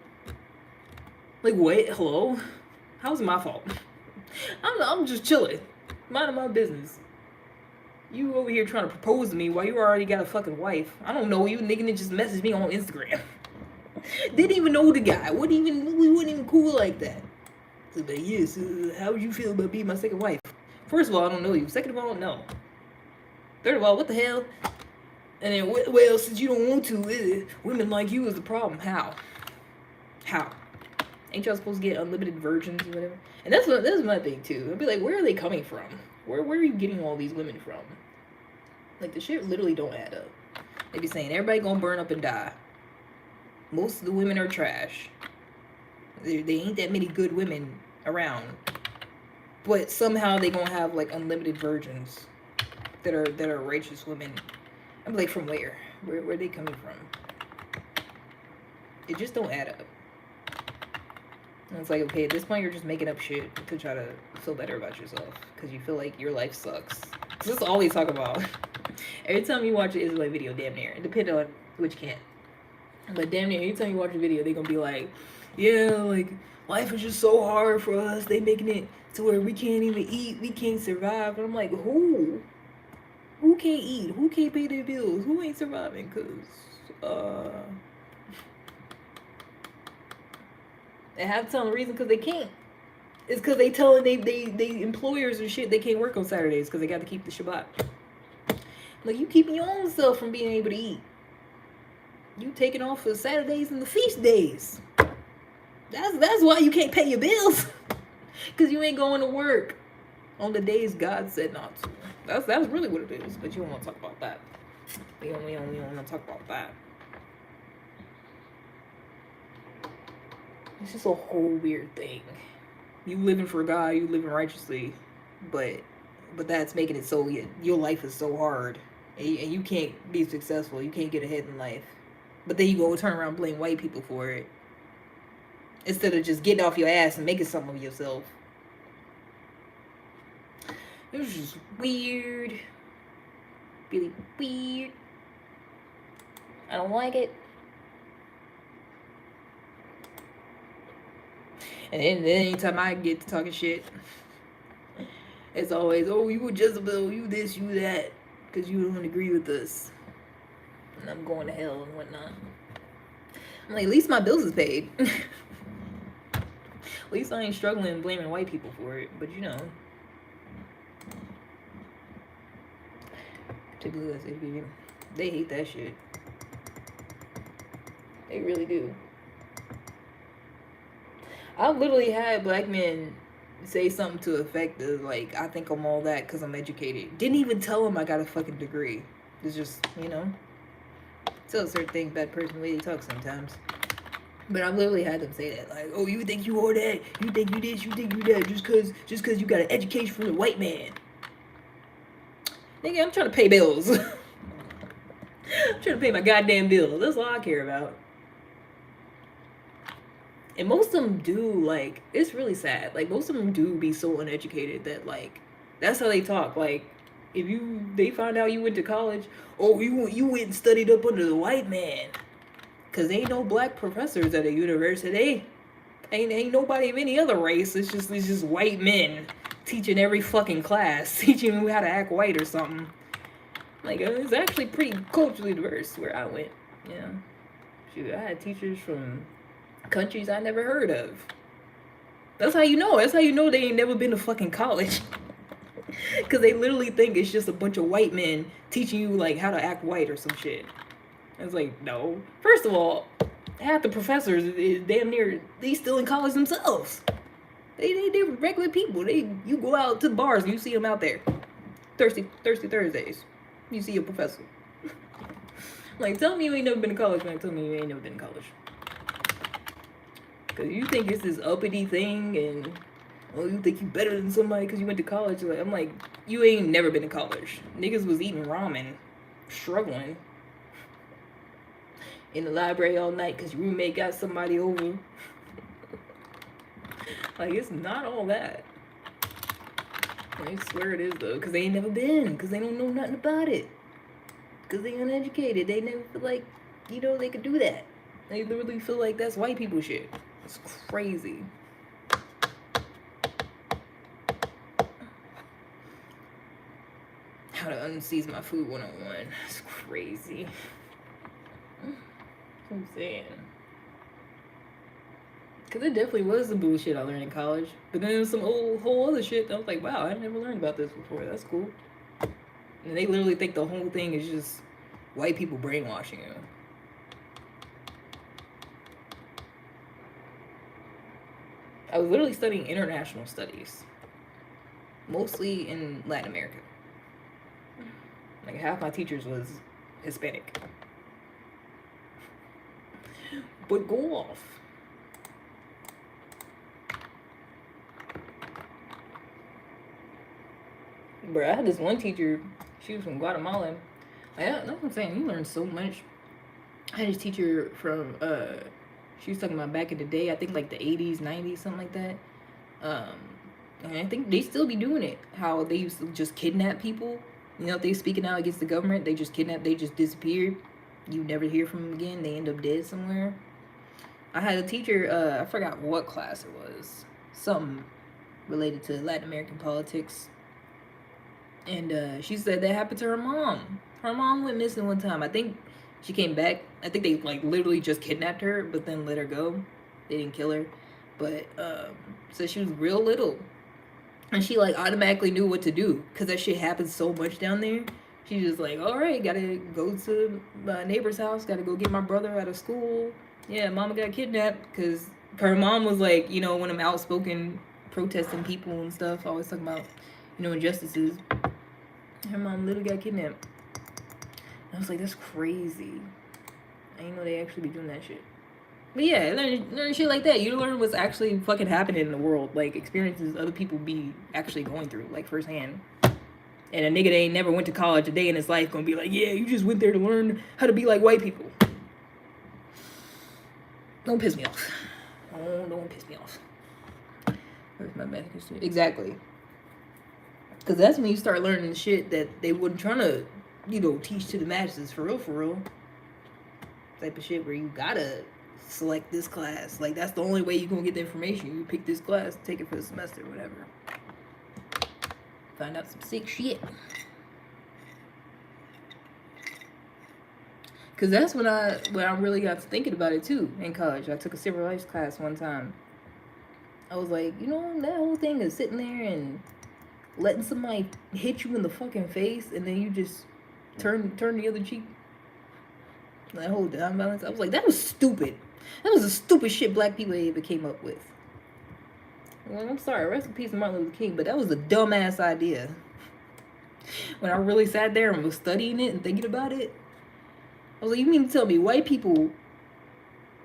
Like, wait, hello? How's it my fault? I'm just chilling, minding my business. You over here trying to propose to me while you already got a fucking wife. I don't know you, nigga, that just messaged me on Instagram. Didn't even know the guy. We wasn't even cool like that. So, but yes, how would you feel about being my second wife? First of all, I don't know you. Second of all, no. Third of all, what the hell? And then, well, since you don't want to, women like you is the problem. How? How? Ain't y'all supposed to get unlimited virgins or whatever? And that's my thing too. I'd be like, where are they coming from? Where are you getting all these women from? Like, the shit literally don't add up. They be saying everybody gonna burn up and die. Most of the women are trash. They ain't that many good women around. But somehow they gonna have like unlimited virgins that are righteous women. I'm like, from where? Where are they coming from? It just don't add up. And it's like, okay, at this point you're just making up shit to try to feel better about yourself because you feel like your life sucks. That's all they talk about. Every time you watch an Israelite video, damn near, depending on which camp, but damn near, every time you watch a video, they gonna be like, yeah, like, life is just so hard for us. They making it to where we can't even eat, we can't survive. And I'm like, who? Who can't eat? Who can't pay their bills? Who ain't surviving? Cause, they have to tell them the reason because they can't. It's because they telling they employers and shit they can't work on Saturdays because they got to keep the Shabbat. Like, you keeping your own self from being able to eat. You taking off for Saturdays and the feast days. That's why you can't pay your bills. Because you ain't going to work on the days God said not to. That's really what it is. But you don't want to talk about that. We don't want to talk about that. It's just a whole weird thing. You living for God, you living righteously, but that's making it so your life is so hard, and you can't be successful. You can't get ahead in life. But then you go turn around and blame white people for it instead of just getting off your ass and making something of yourself. It was just weird, really weird. I don't like it. And then anytime I get to talking shit, it's always, oh, you a Jezebel, you this, you that, because you don't agree with us. And I'm going to hell and whatnot. I'm like, at least my bills is paid. At least I ain't struggling and blaming white people for it. But you know. They hate that shit. They really do. I've literally had black men say something to the effect of, like, I think I'm all that because I'm educated. Didn't even tell them I got a fucking degree. It's just, you know, tell certain things bad person the way they talk sometimes. But I've literally had them say that, like, oh, you think you all that? You think you this? You think you that? Just cause you got an education from the white man. Nigga, I'm trying to pay bills. I'm trying to pay my goddamn bills. That's all I care about. And most of them do, like, it's really sad. Like, most of them do be so uneducated that, like, that's how they talk. Like, if they find out you went to college, oh, you went and studied up under the white man. Because ain't no black professors at a university. Ain't nobody of any other race. It's just white men teaching every fucking class. Teaching you how to act white or something. Like, it's actually pretty culturally diverse where I went. Yeah. Shoot, I had teachers from countries I never heard of. That's how you know. That's how you know they ain't never been to fucking college. Because they literally think it's just a bunch of white men teaching you, like, how to act white or some shit. It's like, no. First of all, half the professors is damn near, they still in college themselves. They're regular people. You go out to bars and you see them out there. Thirsty Thursdays. You see a professor. Like, tell me you ain't never been to college, man. Tell me you ain't never been to college. Because you think it's this uppity thing and, oh, you think you better than somebody because you went to college. Like, I'm like, you ain't never been to college. Niggas was eating ramen, struggling in the library all night because your roommate got somebody over. Like, it's not all that. I swear it is, though, because they ain't never been, because they don't know nothing about it. Because they uneducated. They never feel like, they could do that. They literally feel like that's white people shit. It's crazy. How to unseason my food 101. It's crazy. That's what I'm saying. Because it definitely was some bullshit I learned in college. But then there was some whole other shit that I was like, wow, I never learned about this before. That's cool. And they literally think the whole thing is just white people brainwashing you. I was literally studying international studies. Mostly in Latin America. Like, half my teachers was Hispanic. But go off. Bro, I had this one teacher. She was from Guatemala. That's what I'm saying. You learn so much. I had this teacher from, she was talking about back in the day. I think like the 80s, 90s, something like that. And I think they still be doing it. How they used to just kidnap people. If they speaking out against the government, they just kidnap, they just disappear. You never hear from them again. They end up dead somewhere. I had a teacher, I forgot what class it was. Something related to Latin American politics. And she said that happened to her mom. Her mom went missing one time. I think she came back. I think they like literally just kidnapped her, but then let her go. They didn't kill her. But so she was real little. And she like automatically knew what to do because that shit happens so much down there. She's just like, all right, gotta go to my neighbor's house, gotta go get my brother out of school. Yeah, mama got kidnapped because her mom was like, one of them outspoken protesting people and stuff, always talking about, injustices. Her mom literally got kidnapped. And I was like, that's crazy. I didn't know they actually be doing that shit. But yeah, learn shit like that. You learn what's actually fucking happening in the world. Like, experiences other people be actually going through, like, firsthand. And a nigga that ain't never went to college a day in his life gonna be like, yeah, you just went there to learn how to be like white people. Don't piss me off. Don't piss me off. Where's my math history? Exactly. Because that's when you start learning shit that they weren't trying to, teach to the masses. For real. Type of shit where you gotta select this class. Like, that's the only way you're gonna get the information. You pick this class, take it for the semester, whatever. Find out some sick shit. Because that's when I really got to thinking about it too in college. I took a civil rights class one time. I was like, that whole thing is sitting there and letting somebody hit you in the fucking face and then you just turn the other cheek. That whole nonviolence. I was like, that was stupid. That was the stupid shit black people ever came up with. Well, I'm sorry, rest in peace Martin Luther King, but that was a dumbass idea. When I really sat there and was studying it and thinking about it, I was like, you mean to tell me white people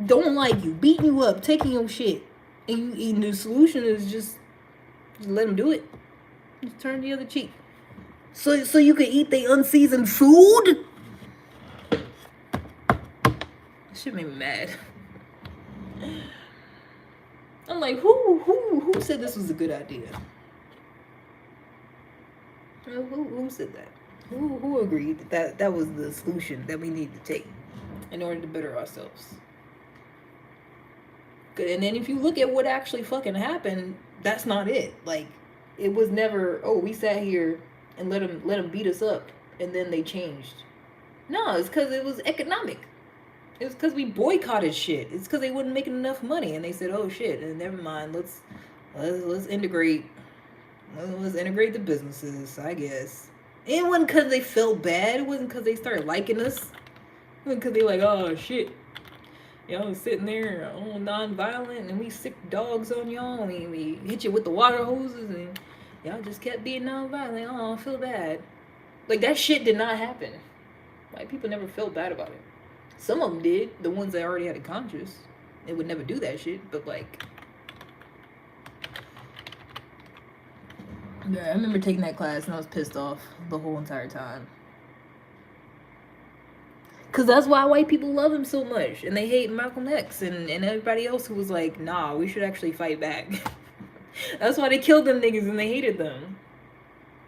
don't like you, beating you up, taking your shit, and the solution is just let them do it. Just turn the other cheek. So you can eat the unseasoned food? Shit made me mad. I'm like, who said this was a good idea? Who said that? Who agreed that was the solution that we need to take in order to better ourselves? And then if you look at what actually fucking happened, that's not it. Like, it was never, we sat here and let them beat us up and then they changed. No, it's because it was economic. It was because we boycotted shit. It's because they wasn't making enough money and they said, oh shit, and never mind, let's integrate. Let's integrate the businesses, I guess. It wasn't because they felt bad. It wasn't because they started liking us. It wasn't because they like, oh shit, y'all sitting there all non-violent and we sick dogs on y'all and we hit you with the water hoses and y'all just kept being non-violent. Oh, I feel bad. Like, that shit did not happen. White people never felt bad about it. Some of them did. The ones that already had a conscience. They would never do that shit, but like, yeah, I remember taking that class and I was pissed off the whole entire time. Because that's why white people love him so much. And they hate Malcolm X and everybody else who was like, nah, we should actually fight back. That's why they killed them niggas and they hated them.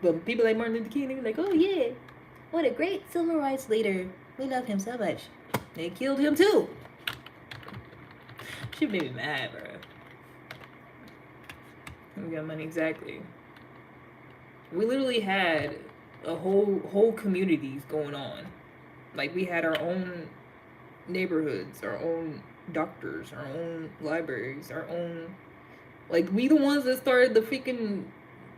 But people like Martin Luther King, they were like, oh yeah, what a great civil rights leader. We love him so much. They killed him too. Shit made me mad, bro. We got money, exactly. We literally had a whole communities going on. Like we had our own neighborhoods, our own doctors, our own libraries, our own, like we the ones that started the freaking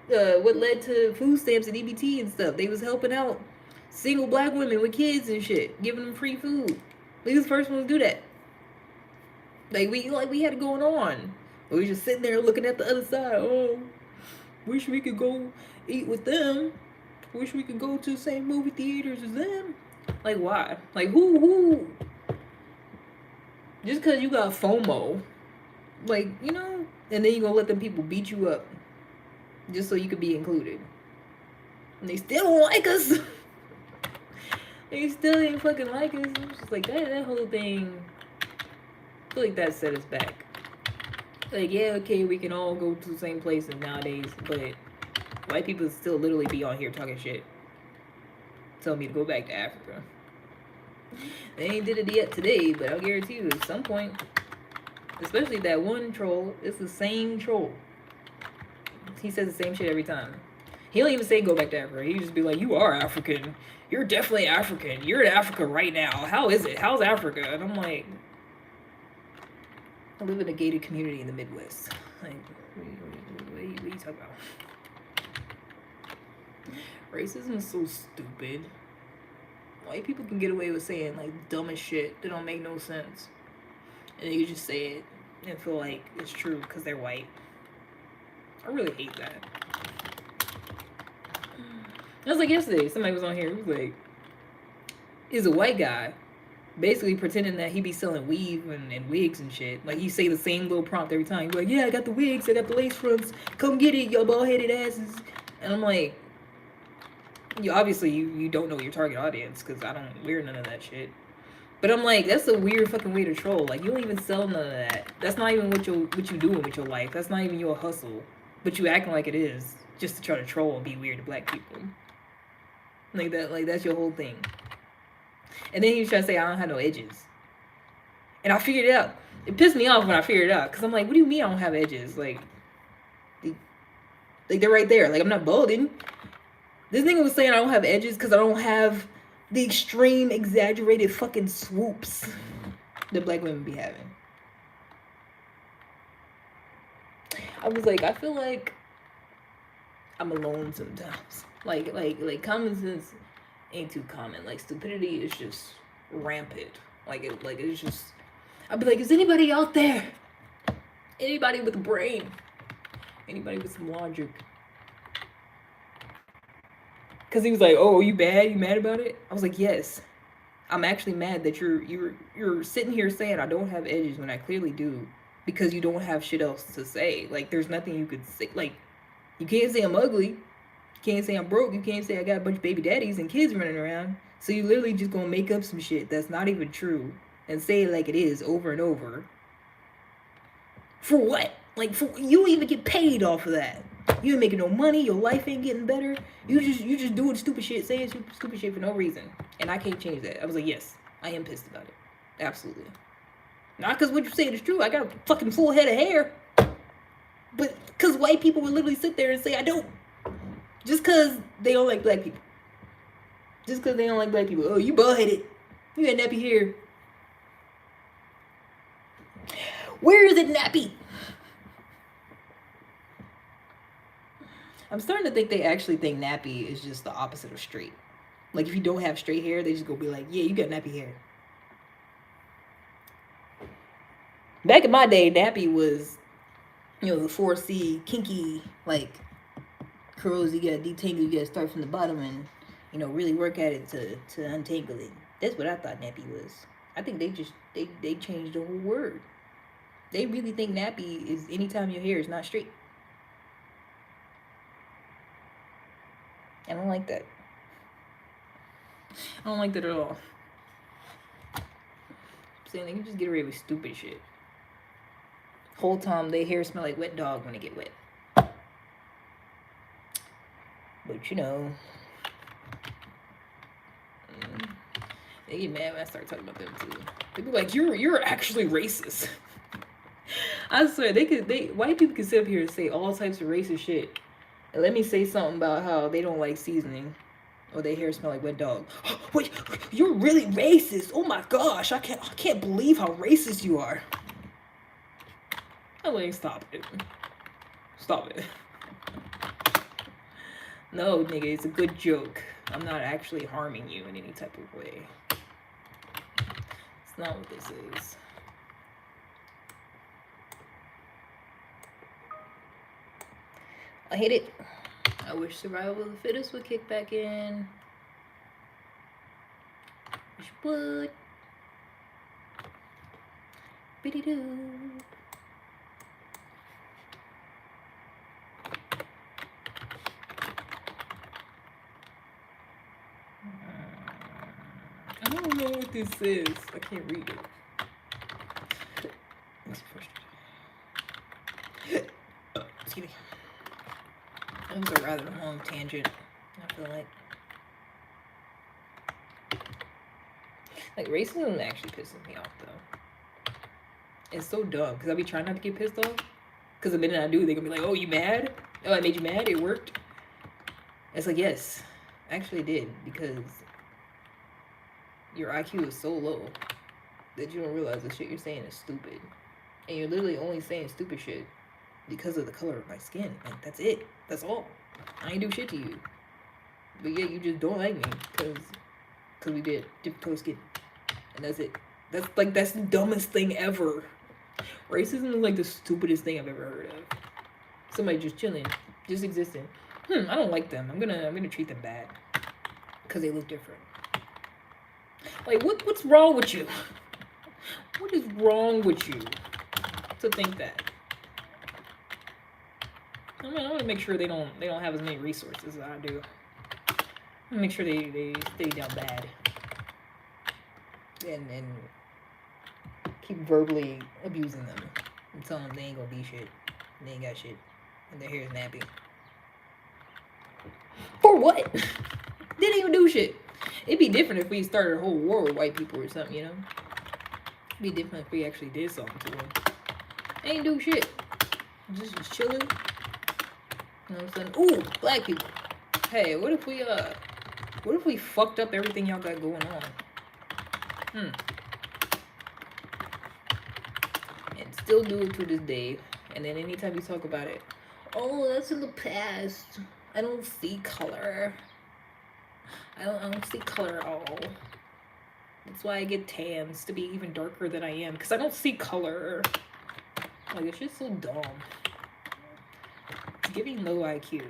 what led to food stamps and EBT and stuff. They was helping out single black women with kids and shit, giving them free food. We was the first ones to do that. Like we had it going on. We just sitting there looking at the other side. Oh, wish we could go eat with them. Wish we could go to the same movie theaters as them. Like why? Like who? Just because you got FOMO, like you know, and then you gonna let them people beat you up just so you could be included. And they still don't like us. They still ain't fucking like us. It's just like that whole thing. I feel like that set us back. Like, yeah, okay, we can all go to the same places nowadays, but white people still literally be on here talking shit. Telling me to go back to Africa. They ain't did it yet today, but I'll guarantee you at some point, especially that one troll, it's the same troll. He says the same shit every time. He don't even say go back to Africa. He just be like, you are African. You're definitely African. You're in Africa right now. How is it? How's Africa? And I'm like, I live in a gated community in the Midwest. Like, what are you talking about? Racism is so stupid. White people can get away with saying like dumbest shit that don't make no sense, and you just say it and feel like it's true because they're white. I really hate that. It was like yesterday, somebody was on here. He was like, "Is a white guy basically pretending that he be selling weave and wigs and shit. Like you say the same little prompt every time. You're like, yeah, I got the wigs, I got the lace fronts. Come get it, yo bald-headed asses." And I'm like, you obviously you don't know your target audience because I don't wear none of that shit. But I'm like, that's a weird fucking way to troll. Like you don't even sell none of that. That's not even what you doing with your life. That's not even your hustle. But you acting like it is just to try to troll and be weird to black people. Like that's your whole thing. And then he was trying to say I don't have no edges. And I figured it out. It pissed me off when I figured it out. Because I'm like, what do you mean I don't have edges? Like they're right there. Like I'm not balding. This nigga was saying I don't have edges because I don't have the extreme exaggerated fucking swoops that black women be having. I was like, I feel like I'm alone sometimes. Like common sense ain't too common. Like stupidity is just rampant. Like it's just. I'd be like, is anybody out there? Anybody with a brain? Anybody with some logic? Because he was like, oh, you bad? You mad about it? I was like, yes. I'm actually mad that you're sitting here saying I don't have edges when I clearly do, because you don't have shit else to say. Like there's nothing you could say. Like you can't say I'm ugly. You can't say I'm broke. You can't say I got a bunch of baby daddies and kids running around. So you literally just gonna make up some shit that's not even true and say it like it is over and over. For what? Like you don't even get paid off of that. You ain't making no money. Your life ain't getting better. You just doing stupid shit, saying stupid shit for no reason. And I can't change that. I was like, yes, I am pissed about it. Absolutely. Not because what you're saying is true. I got a fucking full head of hair. But because white people would literally sit there and say I don't. Just because they don't like black people. Just because they don't like black people. Oh, you bald-headed. You got nappy hair. Where is it nappy? I'm starting to think they actually think nappy is just the opposite of straight. Like if you don't have straight hair, they just go be like, yeah, you got nappy hair. Back in my day, nappy was, you know, the 4C kinky, like curls. You gotta detangle, you gotta start from the bottom and, you know, really work at it to untangle it. That's what I thought nappy was. I think they changed the whole word. They really think nappy is anytime your hair is not straight. I don't like that. I don't like that at all. saying they can just get away with stupid shit. Whole time their hair smell like wet dog when they get wet. But you know, they get mad when I start talking about them too. They be like, "You're actually racist." I swear, white people can sit up here and say all types of racist shit. And let me say something about how they don't like seasoning, or their hair smell like wet dog. Wait, you're really racist? Oh my gosh, I can't believe how racist you are. I'm like, stop it. Stop it. No, nigga, it's a good joke. I'm not actually harming you in any type of way. It's not what this is. I hate it. I wish survival of the fittest would kick back in. Wish would. Biddy doo. I don't know what this is. I can't read it. Excuse me. That was a rather long tangent, I feel like. Like, racism actually pisses me off, though. It's so dumb, because I be trying not to get pissed off. Because the minute I do, they gonna be like, oh, you mad? Oh, I made you mad? It worked? It's like, yes, I actually did, because your IQ is so low that you don't realize the shit you're saying is stupid. And you're literally only saying stupid shit because of the color of my skin. Like, that's it. That's all. I ain't do shit to you. But yeah, you just don't like me because we did different color skin. And that's it. That's the dumbest thing ever. Racism is like the stupidest thing I've ever heard of. Somebody just chilling, just existing. I don't like them. I'm gonna treat them bad because they look different. Like, what's wrong with you? What is wrong with you to think that? I want to make sure they don't have as many resources as I do. I make sure they stay down bad. And keep verbally abusing them and telling them they ain't gonna be shit. They ain't got shit. And their hair is nappy. For what? They didn't even do shit. It'd be different if we started a whole war with white people or something, you know? It'd be different if we actually did something to them. They ain't do shit. Just chilling. You know what I'm saying? Ooh, black people. Hey, what if we fucked up everything y'all got going on? And still do it to this day. And then anytime you talk about it, oh, that's in the past. I don't see color. I don't see color at all. That's why I get tans, to be even darker than I am, because I don't see color. Like, it's just so dumb. It's giving low IQ.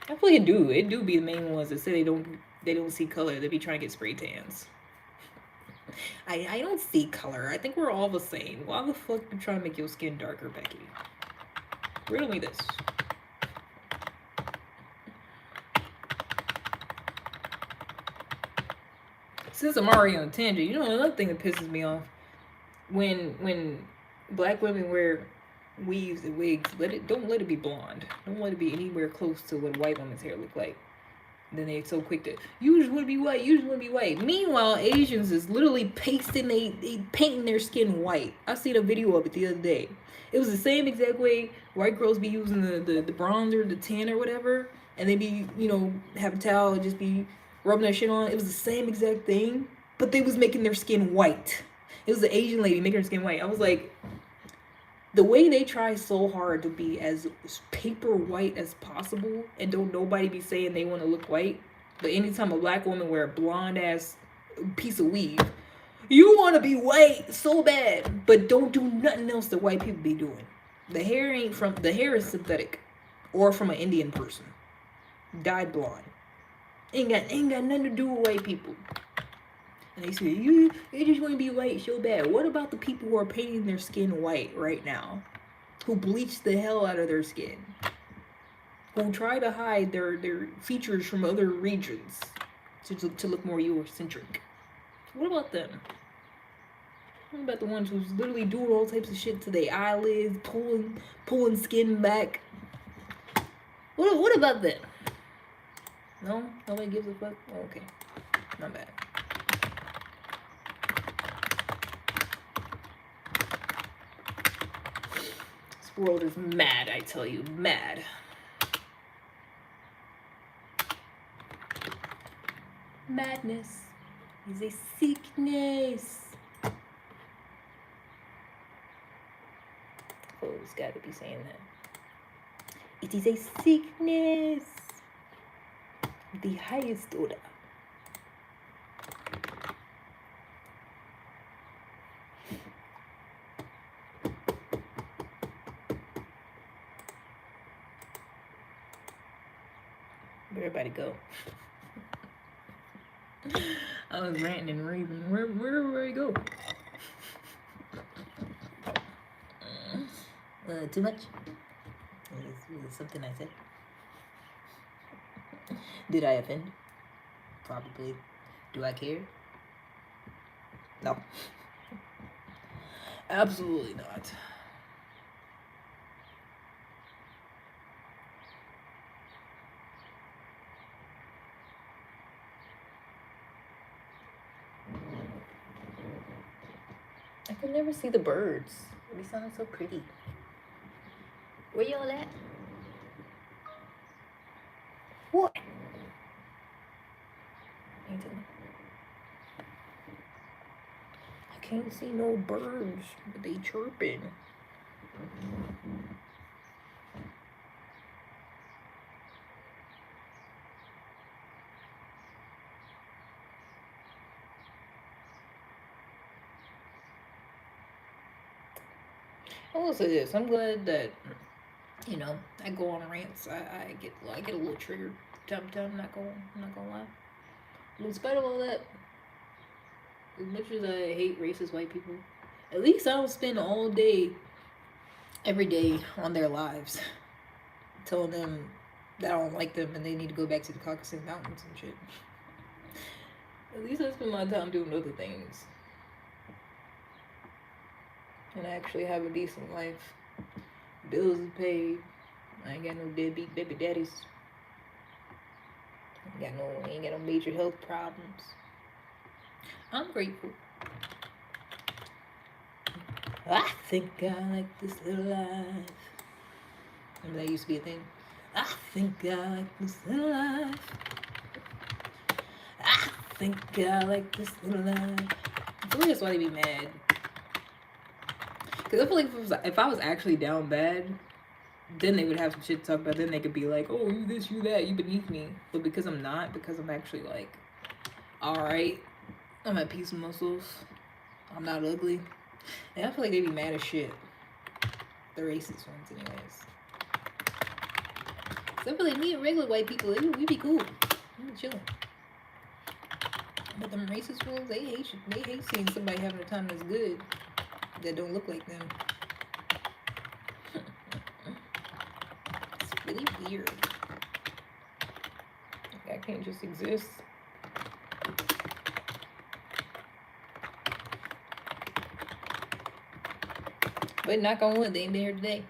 I feel like it do be the main ones that say they don't see color. They be trying to get spray tans. I don't see color. I think we're all the same. Why the fuck you trying to make your skin darker, Becky? Riddle me this. Since I'm already on a tangent, you know another thing that pisses me off? When black women wear weaves and wigs, don't let it be blonde. Don't let it be anywhere close to what a white woman's hair look like. And then they're so quick to, you just want to be white, you just want to be white. Meanwhile, Asians is literally they painting their skin white. I seen a video of it the other day. It was the same exact way white girls be using the bronzer, the tan or whatever, and they be, you know, have a towel and just be rubbing that shit on. It was the same exact thing, but they was making their skin white. It was the Asian lady making her skin white. I was like, the way they try so hard to be as paper white as possible, and don't nobody be saying they want to look white, but anytime a black woman wear a blonde ass piece of weave, you want to be white so bad, but don't do nothing else that white people be doing. The hair is synthetic, or from an Indian person, dyed blonde. Ain't got nothing to do with white people. And they say, you just want to be white so bad. What about the people who are painting their skin white right now? Who bleach the hell out of their skin? Who try to hide their features from other regions to look more Eurocentric? What about them? What about the ones who's literally doing all types of shit to their eyelids, pulling skin back? What about them? No? Nobody gives a fuck? Oh, okay. Not bad. This world is mad, I tell you. Mad. Madness is a sickness. Oh, it's gotta be saying that. It is a sickness. The highest order. Where everybody go? I was ranting and raving. Where did everybody go? Too much? Was it something I said? Did I offend? Probably. Do I care? No. Absolutely not. I could never see the birds. They sound so pretty. Where y'all at? What? I can't see no birds, but they chirping. I will say this: I'm glad that I go on rants. I get a little triggered time to time. I'm not gonna lie. But in spite of all that, as much as I hate racist white people, at least I don't spend all day, every day on their lives, telling them that I don't like them and they need to go back to the Caucasus Mountains and shit. At least I spend my time doing other things. And I actually have a decent life. Bills are paid. I ain't got no deadbeat baby daddies. I ain't got no major health problems. I'm grateful. I think I like this little life. Remember that used to be a thing? I think I like this little life. I think I like this little life. I feel that's why they be mad. Because I feel like if I was actually down bad, then they would have some shit to talk about. Then they could be like, oh, you this, you that, you beneath me. But because I'm not, because I'm actually like, alright, I'm at peace with myself. I'm not ugly. And I feel like they be mad as shit. The racist ones, anyways. So I feel like me and regular white people, we be cool. We be chilling. But them racist ones, they hate seeing somebody having a time that's good that don't look like them. It's really weird. Like, I can't just exist. But knock on wood, they ain't been here today.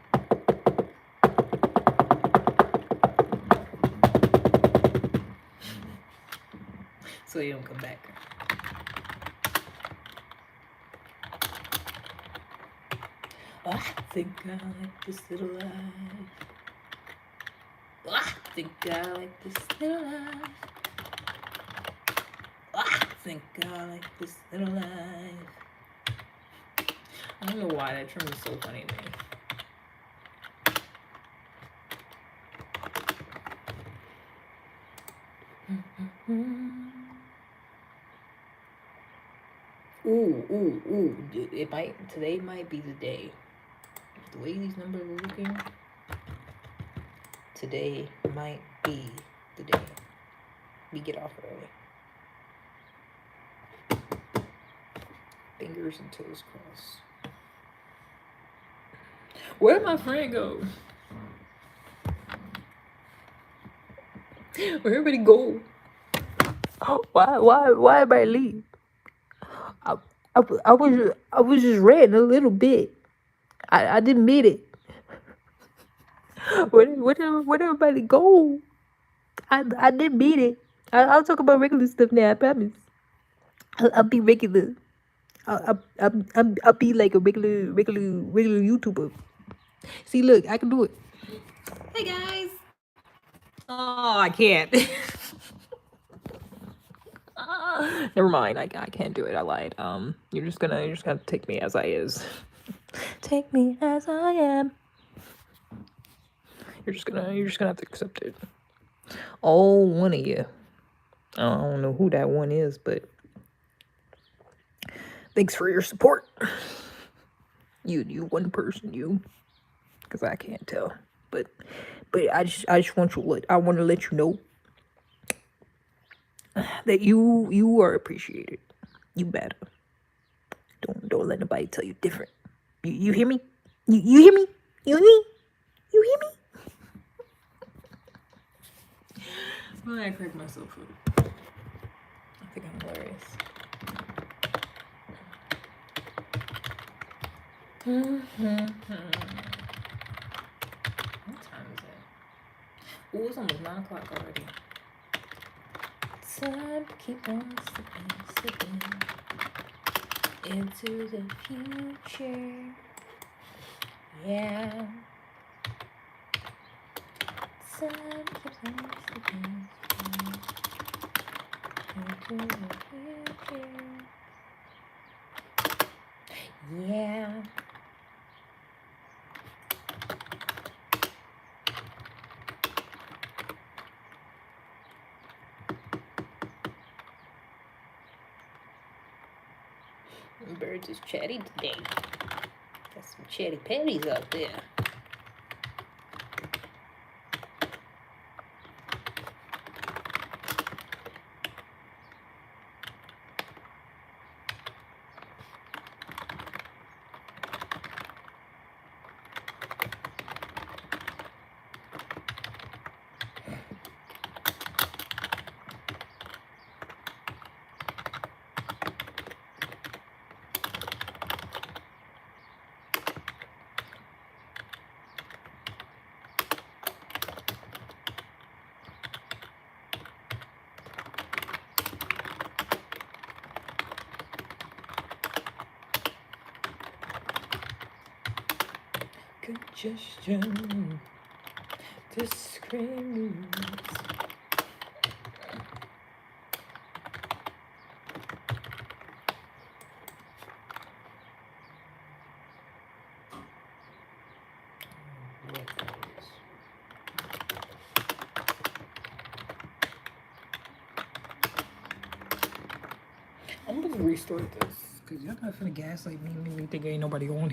So they don't come back. I think I like this little life. I think I like this little life. I think I like this little life. I don't know why that term is so funny to me. Ooh. Today might be the day. The way these numbers are looking, today might be the day we get off early. Fingers and toes crossed. Where'd my friend go? Where everybody go? Why everybody leave? I was just ranting a little bit. I didn't mean it. Where everybody go? I didn't mean it. I'll talk about regular stuff now. I promise. I'll be regular. I'll be like a regular YouTuber. See, look, I can do it. Hey guys. Oh, I can't. Never mind. I can't do it. I lied. You're just gonna take me as I is. Take me as I am. You're just gonna have to accept it. All one of you. I don't know who that one is, but thanks for your support. You one person, you, because I can't tell. But I just want to let you know that you are appreciated. You better. Don't let nobody tell you different. You hear me? You hear me? You hear me? You hear me? I crack myself up. I think I'm hilarious. What time is it? Oh, it's almost 9 o'clock already. Time to keep on slipping into the future. Yeah. Time keeps on slipping into the future. Yeah. Birds is chatty today. Got some chatty patties out there. Congestion, discriminates. I'm gonna restart this because y'all not finna gaslight me and make me think ain't nobody on here.